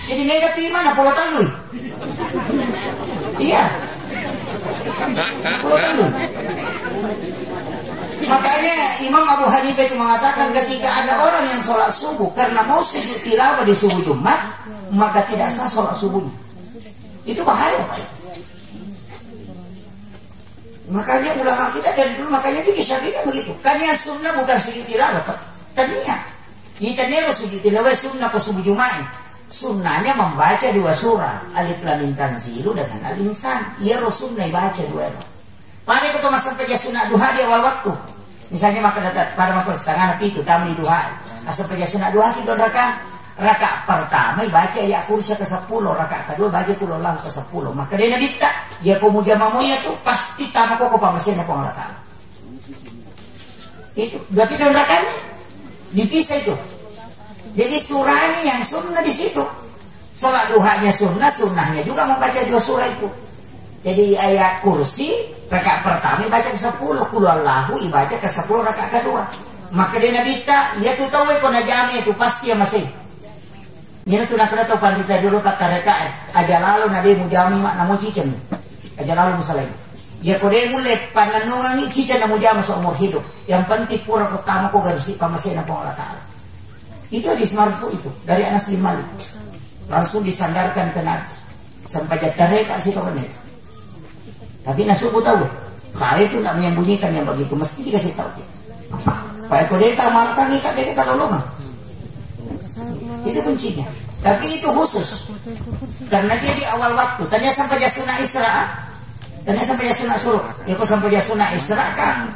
Jadi negatif mana pola tandu? Iya. Pola tandu. Makanya Imam Abu Hanifah itu mengatakan ketika ada orang yang sholat subuh karena mau sujud tilawah di subuh Jumat, maka tidak sah sholat subuhnya. Itu bahaya Pak. Makanya ulama kita dan dulu makanya fikih syafi'i begitu. Kan yang sunnah bukan sujud tilawah, kan niat. Kita niat sujud tilawah sunnah ke subuh Jumat. Sunnahnya membaca 2 surah, Alif Lam Mim Tanzilu dengan Al-Insan. Ia sunnah baca 2. Pada itu masa sampai sunnah duha di awal waktu. Misalnya maka pada waktu setengah itu kami di duha. Asal baca sunnah duha kita rakaat pertama baca ya kursi ke 10, rakaat kedua baca puluh Allah ke 10. Maka dia nabi tak ya pemuja mamunya tuh pasti tamak kok pamasin apa ngelakar. Itu berarti don rakaatnya dipisah itu. Jadi surahnya yang sunnah di situ. Salat duhanya sunnah, sunnahnya juga membaca 2 surah itu. Jadi ayat kursi rakaat pertama baca ke 10, qul Allahu ibaca ke 10 rakaat kedua. Maka dia nabi tak ya tuh tahu kona jami itu pasti ya masih. Ini tuh nak tahu pandita dulu tak kareka aja lalu nabi mujami mak namu cicen aja lalu misalnya ya kode mulai pananungan cicen namu jama seumur hidup yang penting pura pertama kok garisi pamasena Allah Ta'ala itu di marfu itu dari Anas bin Malik langsung disandarkan ke Nabi sampai jatareka sih kawan itu tapi nasubu tahu kaya itu nak menyembunyikan yang begitu mesti dikasih tahu Pak kode tak malkan ikat dia tolongan itu kuncinya. Tapi itu khusus karena dia di awal waktu. Tanya sampai jasuna Isra, tanya sampai jasuna Suruk. Ya kok sampai jasuna Isra kan?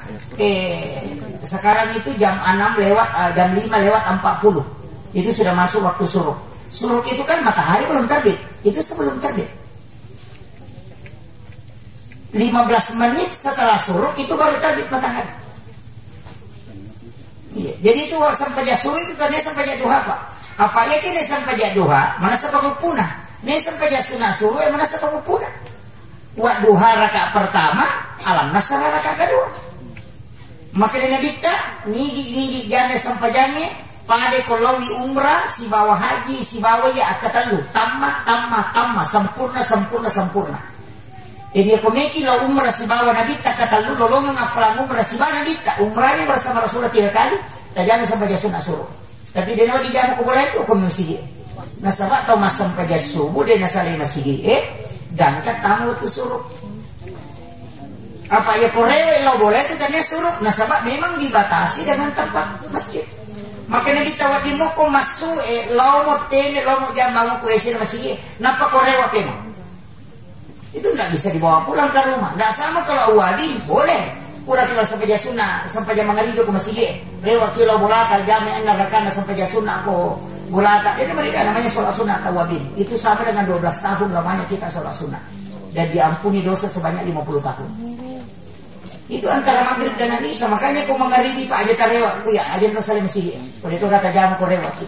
Sekarang itu jam 6 lewat jam 5 lewat 40. Itu sudah masuk waktu Suruk. Suruk itu kan matahari belum terbit. Itu sebelum terbit. 15 menit setelah Suruk itu baru terbit matahari. Iya. Jadi itu sampai jasuna itu tanya sampai duha Pak. Apa ya kini sampai duha mana sebab punah ini sampai sunah suruh mana sebab punah wa duha rakaat pertama alam nasara rakaat kedua maka dia kita nigi jane sampai jane pada kolawi umrah si bawa haji si bawa ya akatalu tamma sempurna jadi aku meki lo umrah si bawa nabi katalu lolongan apalang umrah si bawa nabi umrahnya bersama Rasulullah 3 kali tajane sampai sunah suruh. Tapi dia nak dijamu ke bola itu ke masjid. Nasabak atau masam pada subuh dia nasalih masjid. Dan katamu itu suruh. Apa ya korewe lo boleh itu tanya suruh. Nasabak memang dibatasi dengan tempat masjid. Makanya ditawar di muko masuk lo mau tene lo mau jamu ke esir masjid. Napa korewe memang? Itu tidak bisa dibawa pulang ke rumah. Tidak sama kalau wadi boleh. Pura kilo sampai jasuna sampai jam mangarijo ke masjid lewat kilo bulata jami anna rakana sampai jasuna ko bulata itu mereka namanya sholat sunat tawabin itu sama dengan 12 tahun lamanya kita sholat sunat dan diampuni dosa sebanyak 50 tahun itu antara maghrib dan isya makanya kau mangaribi pak aja tarewat ya aja tersalim masjid kalau itu kata jam kau rewat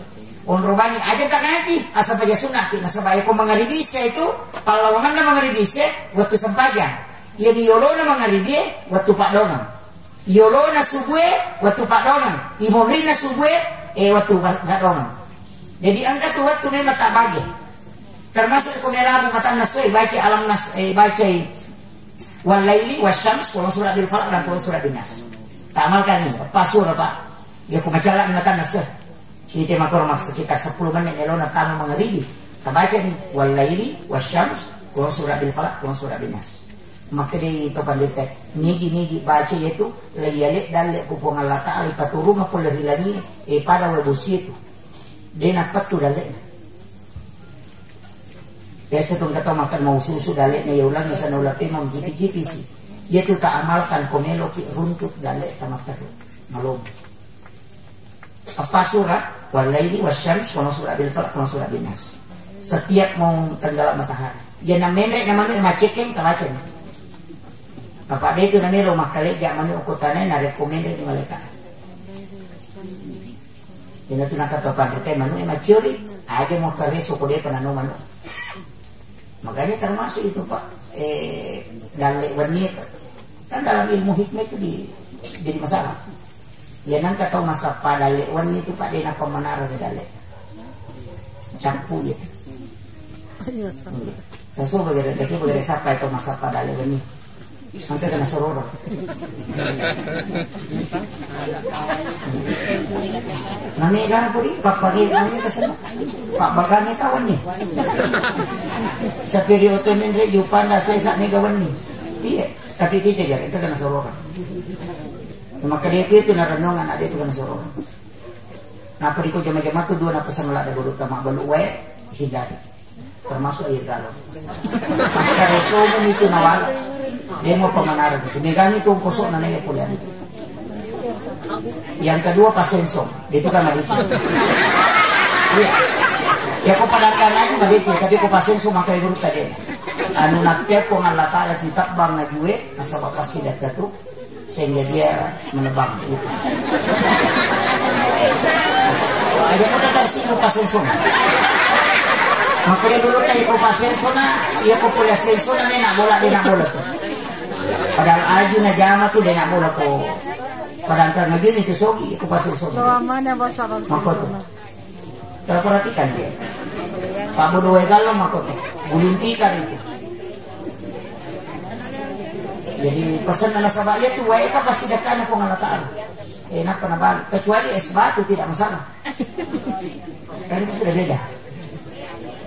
on robani aja tak ngaji asal baca sunat nah sebab kau mangaribi itu palawangan mangaribi waktu sempajan yang yolona mangaribi waktu pak dongang yolona subuh waktu pak dongang imomrina subuh waktu pak dongang jadi angkat tuh waktu memang tak bagi termasuk kumelabu mata nasoi baca alam nas baca walaili wasyams kalau surat bil falaq dan kalau surat binas tak amalkan ini apa surah pak ya kumacala mata nasoi kita makor masa kita 10 menit yolona tamu mangaribi tak baca nih walaili wasyams kalau surat bil falaq kalau surat binas maka di itu pandita nigi baca yaitu layalik dan lek kupong Allah Ta'ala paturung apa dari lagi pada webusi itu dia napat tuh dalek biasa tuh kata makan mau susu daleknya ya ulangi sana ulah memang jipi sih yaitu tak amalkan komelo ki runtut dalek tamak terus malum apa surat walaili wasyams kalau surat bil falaq kalau surat binas setiap mau tenggelam matahari ya namanya macekeng kalacen apa dia itu namanya rumah kali jangan ukutannya nak rekomendasi di mereka. Jadi tu nak kata apa kita manu yang macuri aja mau kerja suku dia penanu manu. Makanya termasuk itu pak dalek warni kan dalam ilmu hikmah itu jadi masalah. Ya nanti tahu masa pada dalek warni itu pak dia nak pemenara di dalek campu gitu. Kasih bagaimana siapa itu masa pada dalek warni. Nanti kena sororo. Nami kan pudi pak pagi namanya kesana. Pak bagani kawan nih. Sa periodo min re jupanda saya sak ni kawan nih. Iya. Tapi kita itu kena sorokan. Maka dia itu narenongan ada itu kena sorokan. Napa di ko jama-jama tu dua napa sama ada guru tamak balu hindari. Termasuk air galon. Maka resomen itu nawal. Dia mau pemanaran itu. Megang itu kosok nananya kuliah. Yang kedua pasenso. Itu kan madici. Iya. Ya ko padatkan lagi madici. Tapi ko pasenso maka guru tadi. Anu nakte ko Allah Ta'ala kitab bang na gue. Nasabak kasih data tu. Sehingga dia menebang itu. Aja ko kasih ko pasenso. Makanya dulu tayo ko pasenso na. Iya ko pula senso na na bola tu. Padahal aju na jama tu dia nak bola ko. Padahal kan ngagini tu sogi ko pasenso. Mako tu. Kalau perhatikan dia. Pak Bodowe kalau mako tu. Buluntikan itu. Jadi pesan ala sabaya tu wae ka pasti dekan ko ngalataan. Enak penabal kecuali es batu tidak masalah. Kan itu sudah beda.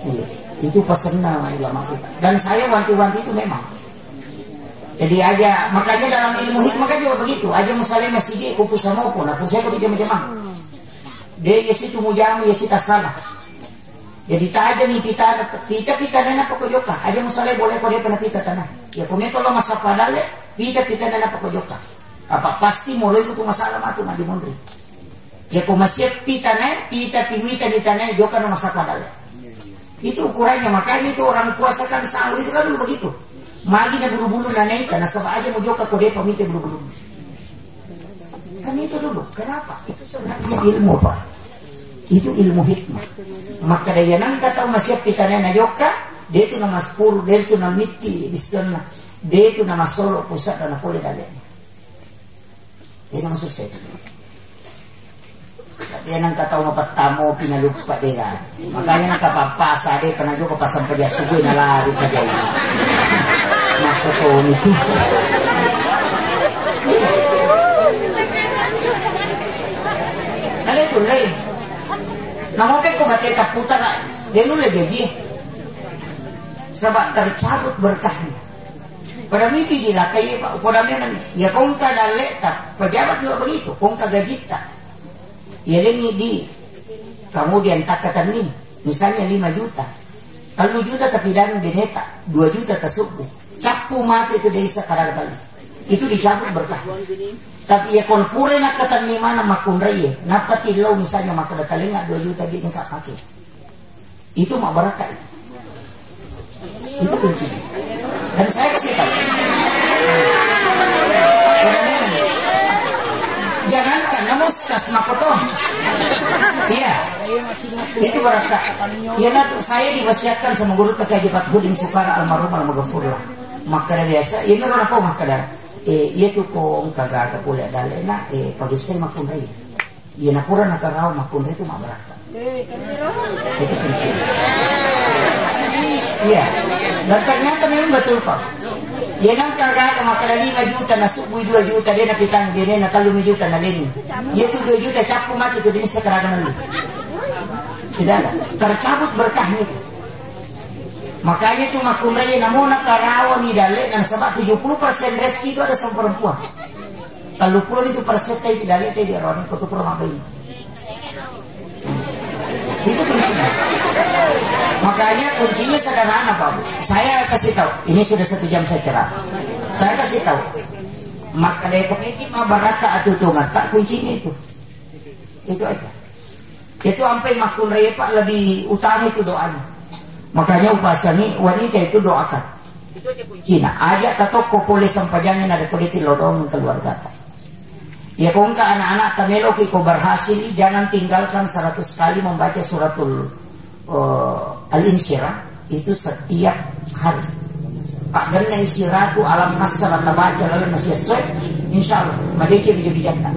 Iya. Itu pesan ulama kita. Dan saya wanti-wanti itu memang. Jadi aja makanya dalam ilmu hikmah kan juga begitu. Aja misalnya masih dia kupu sama pun, aku saya kok jam-jam. Dia yesi tu mujami yesi tasalah. Jadi tak aja nih pita nana pokojoka. Aja misalnya boleh kau dia pernah pita tanah. Ya kau kalau masa padale pita nana pokojoka. Apa pasti mulai itu masalah matu mandi mondri. Ya kau masih pita pimita di tanah joka no masa padale. Itu ukurannya, makanya itu orang puasa kan sahur itu kan dulu begitu. Magi na buru-buru na naik karena sebab aja mau joka kau dia pamite buru-buru. Kan itu dulu. Kenapa? Itu sebenarnya ilmu Pak. Itu ilmu hikmah. Maka dia nang kata masih pitanya na joka, dia itu nama sepuluh, dia itu nama miti, dia itu nama solo pusat dan apa boleh dia nama sukses. Dia nang kata umat tamu pinalupa dia. Makanya nang kapapasa dia pernah juga pasang peja subuh na lari peja ini. Nah foto itu. Ada itu lain. Namun kan kau baca kaputar dia nu lagi sebab tercabut berkahnya. Pada miti dilakai Pak. Pada memang ya kau kada letak pejabat juga begitu. Kau kada gita. Ya lengi di kemudian takatan nih misalnya 5 juta kalau 2 juta tapi dan dineta 2 juta tersebut capu mati itu dari sekarang kali itu dicabut berkah tapi ya kon pure nak katan ni mana makun raya napati lo misalnya maka da kalinga 2 juta di nggak pakai itu mak berkah itu kunci dan saya kasih tahu jangankan namuskas makotong. Iya. Itu berkah. Ya saya diwasiatkan sama guru Kekejipat Hudin Sukara almarhum almaghfurlah. Maka biasa ini orang apa maka dah itu ko kagak boleh dalena pagi saya makun raya. Ya napura nakarau makun itu mak berkah. Itu kunci. Iya. Dan ternyata memang betul Pak. Dia nang kagak maka 5 juta nasuk 2 juta dia napitang dia na 3 juta na lini. Dia tu 2 juta capu mati tu dia sekarang nanti. Tidak ada. Tercabut berkahnya itu. Makanya itu makum raya namun nakarawa ni dale dan sebab 70% rezeki itu ada sama perempuan. Kalau puluh itu persen itu dale itu dia orang itu perlu apa ini. Itu kuncinya. Makanya kuncinya sederhana Pak. Saya kasih tahu. Ini sudah 1 jam saya cerah. Saya kasih tahu. Maka dari pemikir baraka atau tungan tak kuncinya itu. Itu aja. Itu sampai makun raya Pak lebih utama itu doanya. Makanya upasani wanita itu doakan. Kina ajak ke toko polis sampajangin ada koditi lodong keluarga. Ya kong ka anak-anak tamelo ki ko berhasil jangan tinggalkan 100 kali membaca suratul Al-Insyirah itu setiap hari. Pak ganna isyratu alam nasr atau baca lalu masih sesuai insyaallah madece bija-bijaka.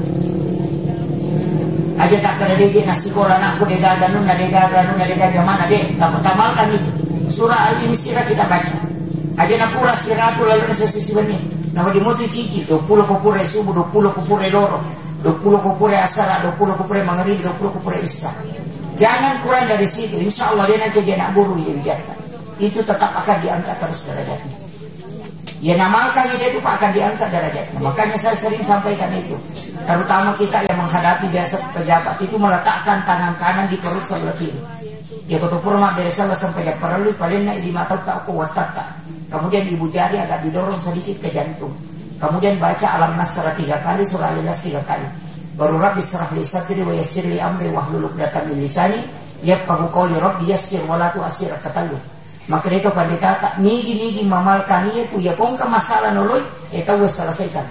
Aja tak kada dege nasi koran aku dega ganun nadega mana deh tamalkan itu surah Al-Insyirah kita baca. Aja napura siratu lalu sesuai benih. Nama dimutu cici 20 kupure subuh 20 kupure loro 20 kupure asar 20 kupure maghrib 20 kupure isya. Jangan kurang dari situ. Insya Allah dia nanti dia nak buru ya bijaka. Itu tetap akan diangkat terus derajatnya. Ya namalkan dia itu Pak akan diangkat derajatnya. Makanya saya sering sampaikan itu. Terutama kita yang menghadapi biasa pejabat itu meletakkan tangan kanan di perut sebelah kiri. Ya kata purma biasa sampai perlu paling naik di mata tak kuataka. Kemudian ibu jari agak didorong sedikit ke jantung. Kemudian baca alam nasra 3 kali, surah Al-Ikhlas 3 kali. Baru Rabbi syrah li sadri wa yassir li amri wahlul 'uqdatam min lisani yafqahu qawli Rabbi yassir wa la tu'assir katalu. Maka itu pandita tak nigi mamalkan itu ya kong ka masalah noloy itu wes selesaikan.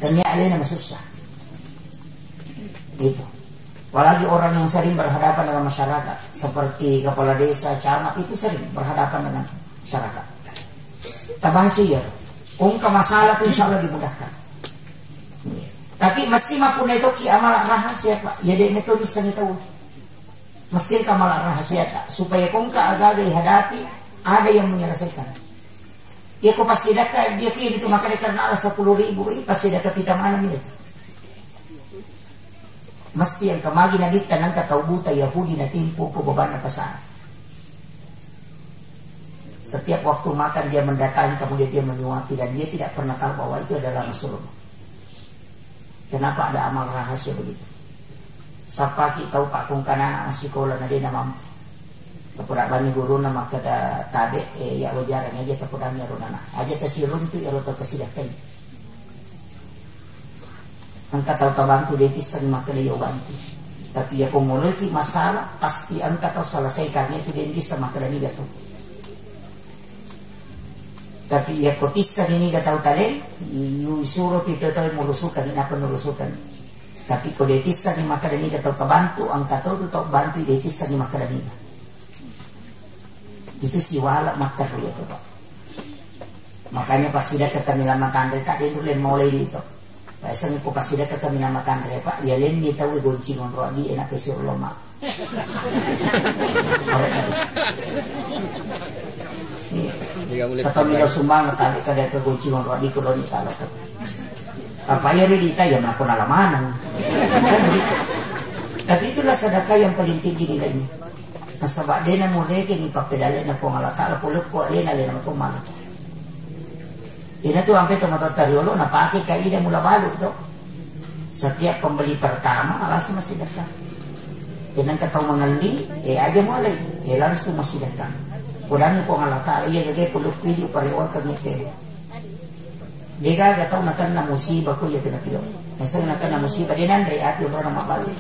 Dan ya alena susah. Itu. Apalagi orang yang sering berhadapan dengan masyarakat seperti kepala desa, camat itu sering berhadapan dengan masyarakat. Tabaca ya. Kong ka masalah itu insyaallah dimudahkan. Tapi mesti mapun itu ki amal rahasia Pak. Ya dia itu bisa tahu. Mesti kamal rahasia tak supaya kong ka agak dihadapi ada yang menyelesaikan. Ya kok pasti dekat dia pilih itu makanya karena ala 10.000 pasti dekat pita mana itu. Mesti yang kemagi nabi tanang katau buta Yahudi na timpo ko beban na pasar. Setiap waktu makan dia mendatangi kemudian dia menyuapi dan dia tidak pernah tahu bahwa itu adalah Rasulullah. Kenapa ada amal rahasia begitu? Sapa kita tahu Pak kung kana masih sekolah na din na mampu. Kapura bani guru na makada tabe ya wajaran aja kapurangnya runana. Aja kasirun tu ya roto kasidakai. Angka tahu kabantu dia pisan makada ya bantu. Tapi ya kung mulai masalah pasti angka tahu selesaikannya itu dia bisa makada ni gato. Tapi ya kotisan ini gatau talen, suruh kita tahu merusukan ini apa merusukan. Tapi kalau dia tisah ni maka dani katau kebantu, angka tahu tu tahu bantu dia tisah ni maka dani. Itu si wala makar ya tu Pak. Makanya pasti dah kami lama tanda tak dia tulen mulai itu. Biasanya ko pasti dah kami lama tanda Pak. Ya len dia tahu gonci ngonro di enak pesur loma. Kata mila sumbang tadi kada ke gonci ngonro di ko doni talo. Apa ya dita ya melakukan alamanan. Tapi itulah sedekah yang paling tinggi nilainya. Nasabak dia na muleke ni papedale na po ngalakala puluk ko alena alena matumal. Ina tu sampai tomatotariolo na pakai kaida mula balu itu. Setiap pembeli pertama langsung masih sedekah. Dengan kata mengalih, aja mulai, langsung masih sedekah. Kudangi po ngalakala iya gage puluk idi pariwal kagete. Dia gak tahu nak kena musibah ko ya kena pilo. Masa nak kena musibah dia nandre at yung orang mabalu.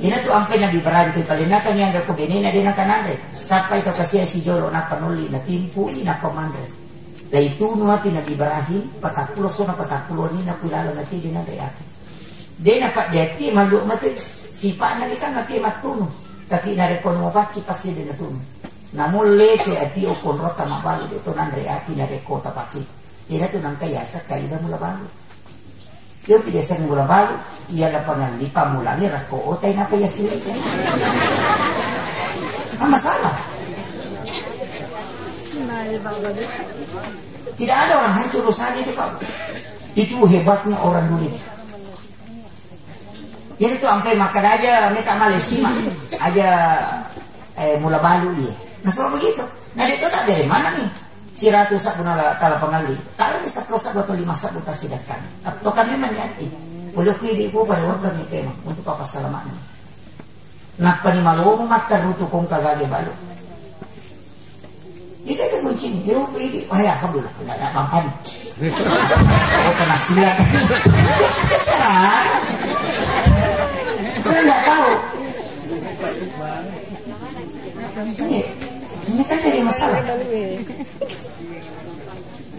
Ina tu ampe na bibaran kay palinakan yang ko binin na din kan nandre. Sampai to kasi si Jolo na panuli na timpu ina pamandre. La itu no api na bibarahin patapulo so na patapulo ni na kulala ngati din nandre at. Dia na pa deti malu mate sipa na kan ngati matuno. Tapi na rekon mo paci pasti din natuno. Namun lete ati o konrota mabalu dito nandre ati na rekota paki. Ina tu nang kayasa kaida mula balu. Yo pidesan mula balu, iya la panganlipa mula ni rako otay na kayasa kan. Ang masalah. Tidak ada orang hancur usaha itu Pak. Itu hebatnya orang dulu. Jadi tu sampai makan aja mereka Malaysia aja mula balu iya. Nah soal begitu. Nah itu tak dari mana nih? Si ratu sak bunala tala pengali. Kalau bisa prosak 25 sak buta sidakan. Atau kami menyati. Ulo kidi ko pada waktu ni tema untuk apa salaman. Nak panimalo mo mataruto kong kagage balo. Ito itu kunci. Yo kidi waya kabul. Enggak pampan. Oh kena sila. Kecara. Kau enggak tahu. Ini kan jadi masalah.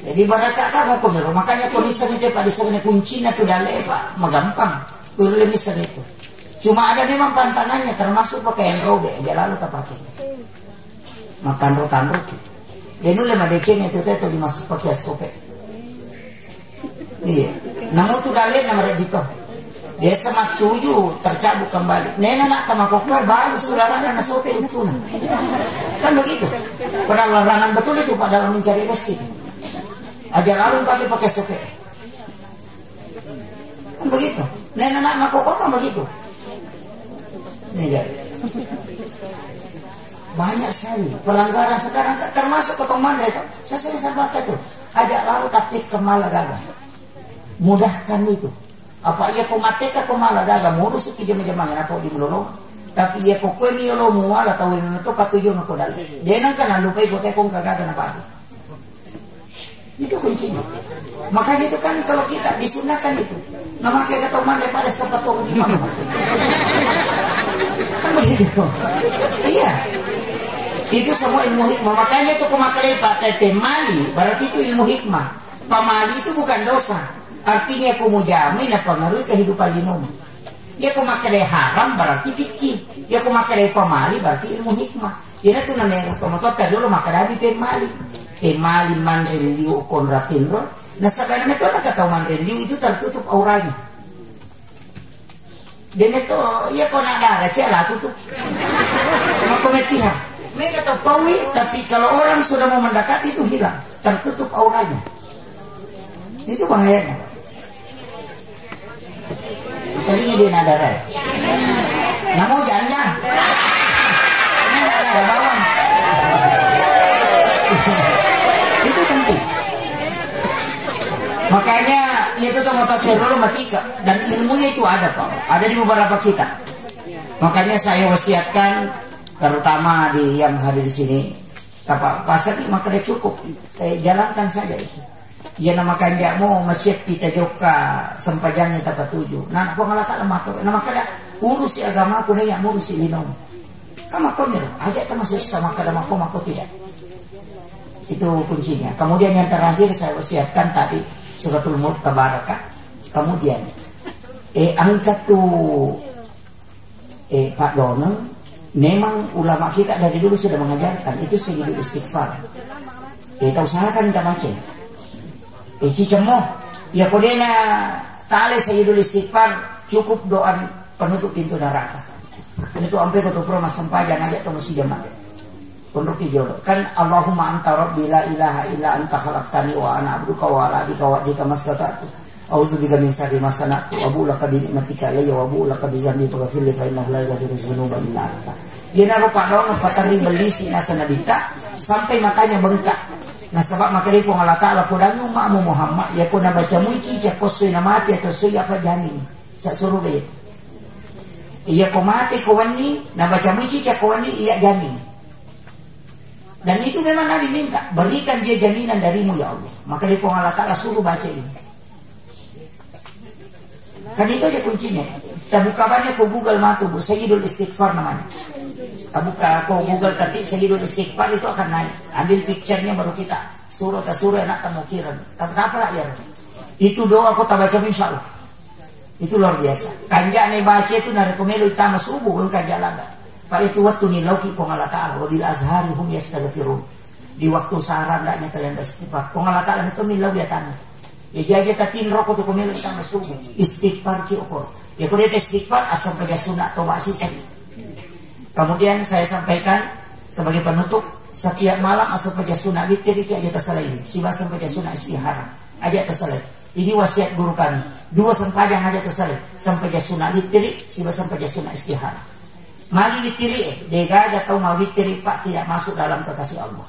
Jadi baraka kamu kumiro, makanya kondisi itu pada sana kuncinya tu dale Pak, magampang. Turun misalnya itu. Cuma ada memang pantangannya, termasuk pakaian robe, aja lalu tak pakai. Makan rotan roti. Dia nulis madekenya itu tuh dimasuk pakai sope. Iya. Namun tu dale nama rejito. Dia sama 7 tercabut kembali. Nena nak sama kokor baru sularangan na sope itu. Kan begitu. Padahal larangan betul itu Pak dalam mencari rezeki. Ajar alun kami pakai sope. Kan begitu. Nena nak makokor kan begitu. Nih banyak sekali pelanggaran sekarang termasuk ketomanda itu. Saya sering sampaikan itu. ajak lalu katik kemala gaga. Mudahkan itu. Apa ia ko mateka kemala gaga murus ki jama-jama apa di melolong. Tapi ia ko kue miolo muala tawin to patuyo ko dal. Denang kan lupa ko te kong kagaga na pagi. Itu kuncinya. Makanya itu kan kalau kita disunahkan itu. Nama kayak kata man daripada sepatu di mana. Kan begitu. Iya. Itu semua ilmu hikmah. Makanya itu kumakalai Pak Tete Mali. Berarti itu ilmu hikmah. Pamali itu bukan dosa. Artinya kumujamin dan pengaruhi kehidupan dinum. Ya kumakalai haram berarti fikih. Ya kumakalai pamali berarti ilmu hikmah. Jadi itu namanya otomatis dulu makalai pemali. Pemali manrendiu konratinro. Nah sekarang itu orang kata manrendiu itu tertutup auranya. Dan itu ya kau nak darah celah tutup. Makometiha. Mereka tahu pawi, tapi kalau orang sudah mau mendekati itu hilang, tertutup auranya. Itu bahayanya. Tadinya dia nadara. Namun janda. Ini nadara bawang. Itu penting. Makanya itu tomototir dulu matika dan ilmunya itu ada Pak. Ada di beberapa kita. Makanya saya wasiatkan terutama di yang hadir di sini, apa pasar ini makanya cukup, jalankan saja itu. Ya nama kanjamu masjid kita joka sempajangnya tak tuju. Nah pengalatan amator, nama kada urusi agama aku nih yang urusi minum. Kamu komer, aja termasuk sama kada mako tidak. Itu kuncinya. Kemudian yang terakhir saya wasiatkan tadi suratul mulk tabaraka. Kemudian angkat tuh Pak Dono. Memang ulama kita dari dulu sudah mengajarkan itu sayyidul istighfar. Kita usahakan kita baca. Cicemoh, ya kodena tali sayyidul istighfar cukup doa penutup pintu neraka. Ini tuh ampe koto promas sempajan aja tuh masih jamaah. Pondok Tijolo kan Allahumma anta rabbi la ilaha illa anta khalaqtani wa ana abduka wa ala abika wa dika mastata'tu. A'udzubika min syarri ma sana'tu wa abu'u laka bi ni'matika alayya wa abu'u laka bi dzambi faghfir li fa innahu la yaghfiru dzunuba illa anta. Dia naruh padon patari belisi nasa nabita sampai makanya bengkak. Nah sebab makanya po Allah Ta'ala podanyo ma'mu Muhammad ya ko na baca muici ja kosoy na mati atau soy apa janin sa surga itu. Iya ko mati ko wani na baca muici ja ko wani iya janin. Dan itu memang Nabi minta berikan dia jaminan darimu ya Allah. Makanya po Allah Ta'ala suruh baca ini. Kan itu aja kuncinya. Kita buka banyak ko Google matu bu Sayyidul Istighfar namanya. Kita buka ko Google ketik Sayyidul Istighfar itu akan naik. Ambil picture-nya baru kita suruh enak tamu kira. Tapi apa lah ya? Itu doa aku tak baca insyaallah. Itu luar biasa. Kanja ne baca itu nari komelo itama subuh belum kanja lada. Pak itu waktu ni lauki pengala ta'ala wa bil azhari hum yastaghfirun. Di waktu sahara ndaknya kalian beristighfar. Pengala ta'ala itu milau dia tanah. Ya jaga tatin rokok tu pemilu kita masuk istighfar ki okor. Ya kalau dia istighfar asal pada sunat atau masih sakit. Kemudian saya sampaikan sebagai penutup setiap malam asal pada sunat witir itu aja terselai. Siba sampai pada sunat istihara aja terselai. Ini wasiat guru kami. 2 sempajang aja terselai sampai pada sunat witir siba sampai pada sunat istihara. Mari witir dega aja tahu mau witir Pak tidak masuk dalam kekasih Allah.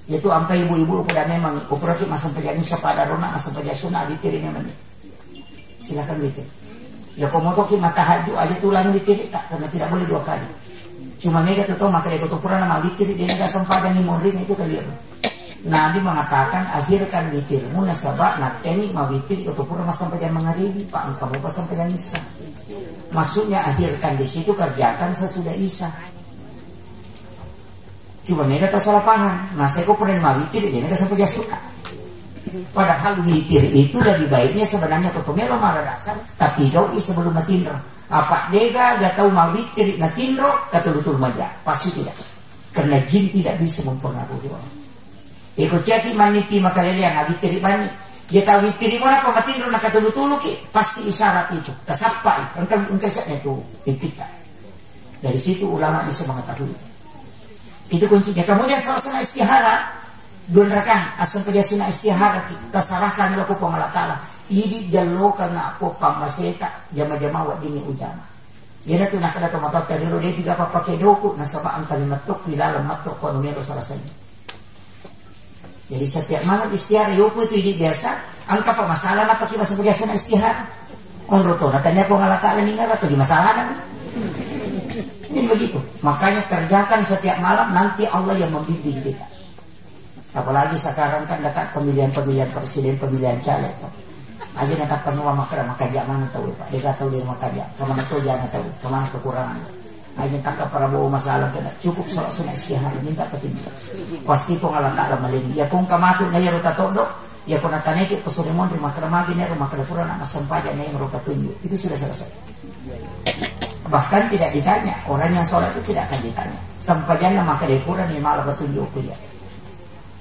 Itu sampai ibu-ibu pada memang kooperatif masam pejani sepada rona masam peja sunah witir ini memang. Silakan witir. Ya komoto ki matahaju aja tulang witir tak karena tidak boleh 2 kali. Cuma mereka tuh maka dia betul pura nama witir dia enggak sempadan ni monrin itu kali. Nabi mengatakan akhirkan witirmu nasabak nateni ma witir betul pura masam peja mengharibi Pak engkau pasam peja Isa. Maksudnya akhirkan di situ kerjakan sesudah Isa. Cuma mereka tak salah paham. Nah saya kok pernah mawitir dia mereka sampai jasuka. Padahal witir itu lebih baiknya sebenarnya ketomelo marah dasar. Tapi doi sebelum matindro. Apa dega gak tahu mawitir natindro katulutul maja. Pasti tidak. Karena jin tidak bisa mempengaruhi orang. Eko cati maniti makalele yang witir mani. Dia tahu witir mana pematindro nak katulutulu ki. Pasti isyarat itu. Kasapai. Engkau satnya itu impita. Dari situ ulama bisa mengetahui. Itu kuncinya. Kemudian salah istihara dunrakan asam peja sunah istihara kita sarahkan laku pengala ta'ala idi jallo kana apa pamaseta jama-jama wa dini ujama. Yana tu nak ada tomato teriro dia tiga apa pakai doku nasaba ang kalimat tok ilalam matok kono melo sarasanya. Jadi setiap malam istihara yopo itu ide biasa. Angka apa masalah apa kita sebagai sunnah istihara? Onroto natanya ko ngalaka leningan atau di masalah. Jadi begitu. Makanya kerjakan setiap malam, nanti Allah yang membimbing kita. Apalagi sekarang kan dekat pemilihan presiden, pemilihan caleg. Aja dekat penyewa maka jangan tahu Pak. Dia tahu dia makaja. Kemana tahu jangan tahu. Kemana kekurangan. Aja tangkap Prabowo masalah kena cukup soal sunat istihara minta petinggi. Pasti pun Allah Taala melindungi. Ya kung kamatu na yaro tatodo. Ya kung nataneki pesuremon rumah keramagi na rumah kedapura nama sempaja na yang roka tunjuk. Itu sudah selesai. Bahkan tidak ditanya. Orang yang sholat itu tidak akan ditanya. Sampajan nama kedapura ni malah petunjuk ya.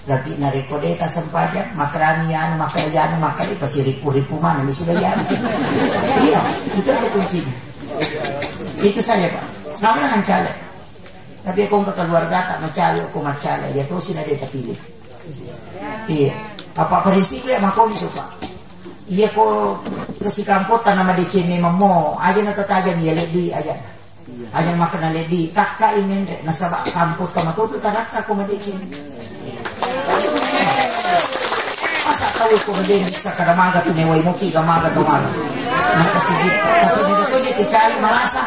Tapi narekodeta sempajan makaranian makarajana makari pasti ripu-ripu mana ni sudah ya. Iya, itu ada kuncinya. Itu saja Pak. Sama dengan caleg. Tapi aku ke keluarga tak macale, aku macale. Ya terus sudah dia terpilih. Iya. Apa prinsipnya makom itu Pak? Iya kok kasih kampot nama DC memang mau. Aja nak tatajan ya lebih aja. Aja makan lebih. Kakak ini nasabak kampus kama tu tarakka aku madicin. Masa tahu ko din sa kadamaga tu neway mo ki kamaga tumaga. Nakasigit. Tapi dito ko jadi cari malasa.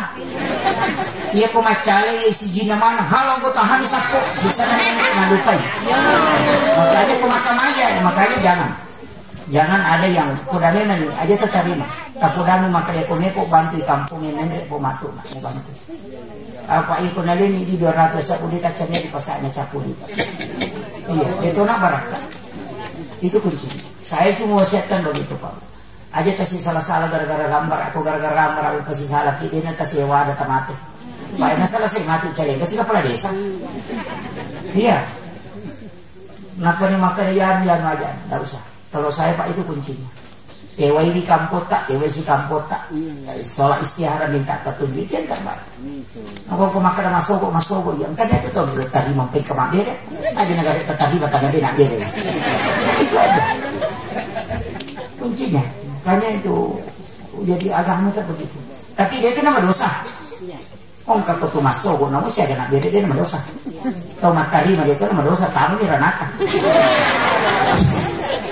Iya ko macale si Gina mana halang ko tahan sapo sisa na lupai. Makanya ko makamaya makanya jangan ada yang kudane nani aja terima. Kapudane makanya ko neko bantu kampung ini po matu mo bantu. Apa iko nalini di 200 sapuli kacanya di pasarnya capuli. Iya, itu nak barakah. Itu kunci. Saya cuma wasiatkan begitu Pak. Aja kasih salah-salah gara-gara gambar atau gara-gara gambar aku kasih salah kidina kasih wadah mati. Pak ini salah saya mati cari kasih kepala desa. Iya. Kenapa nih makan yang aja, tidak usah. Kalau saya Pak itu kuncinya. Tewai di kampot tak, tewai si kampot tak. Sholat istihara minta petunjuk itu yang terbaik. Aku makan masuk yang kan itu tuh tadi mampir ke Mabir. Aja negara tadi batang dia nak dia. Itu aja kuncinya. Makanya itu jadi agama itu begitu. Tapi dia itu nama dosa. Ongkak tu masuk, namun saya nak dia nama dosa. Tahu matari dia itu nama dosa. Tamu ni ranaka.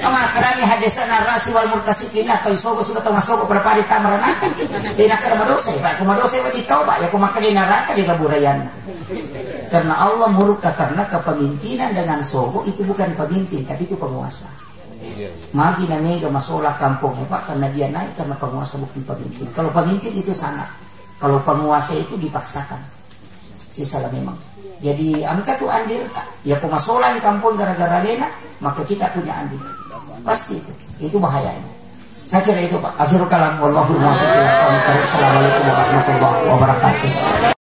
Makarani hadisa narasi wal murtasifin atau isogo sudah tahu masuk pada padi tamaranaka. Dia nak nama dosa. Pak kumadosa itu ditoba. Ya kumakani neraka di kaburayan. Karena Allah murka karena kepemimpinan dengan sogo itu bukan pemimpin tapi itu penguasa. Magi nanya masalah kampungnya Pak karena dia naik karena penguasa bukan pemimpin. Kalau pemimpin itu sangat. Kalau penguasa itu dipaksakan. Sisalah memang. Jadi angka tu andil tak. Ya masalah yang kampung gara-gara lena maka kita punya andil. Pasti itu bahayanya. Saya kira itu Pak. Akhirul kalam wallahu a'lam. Assalamualaikum warahmatullahi wabarakatuh.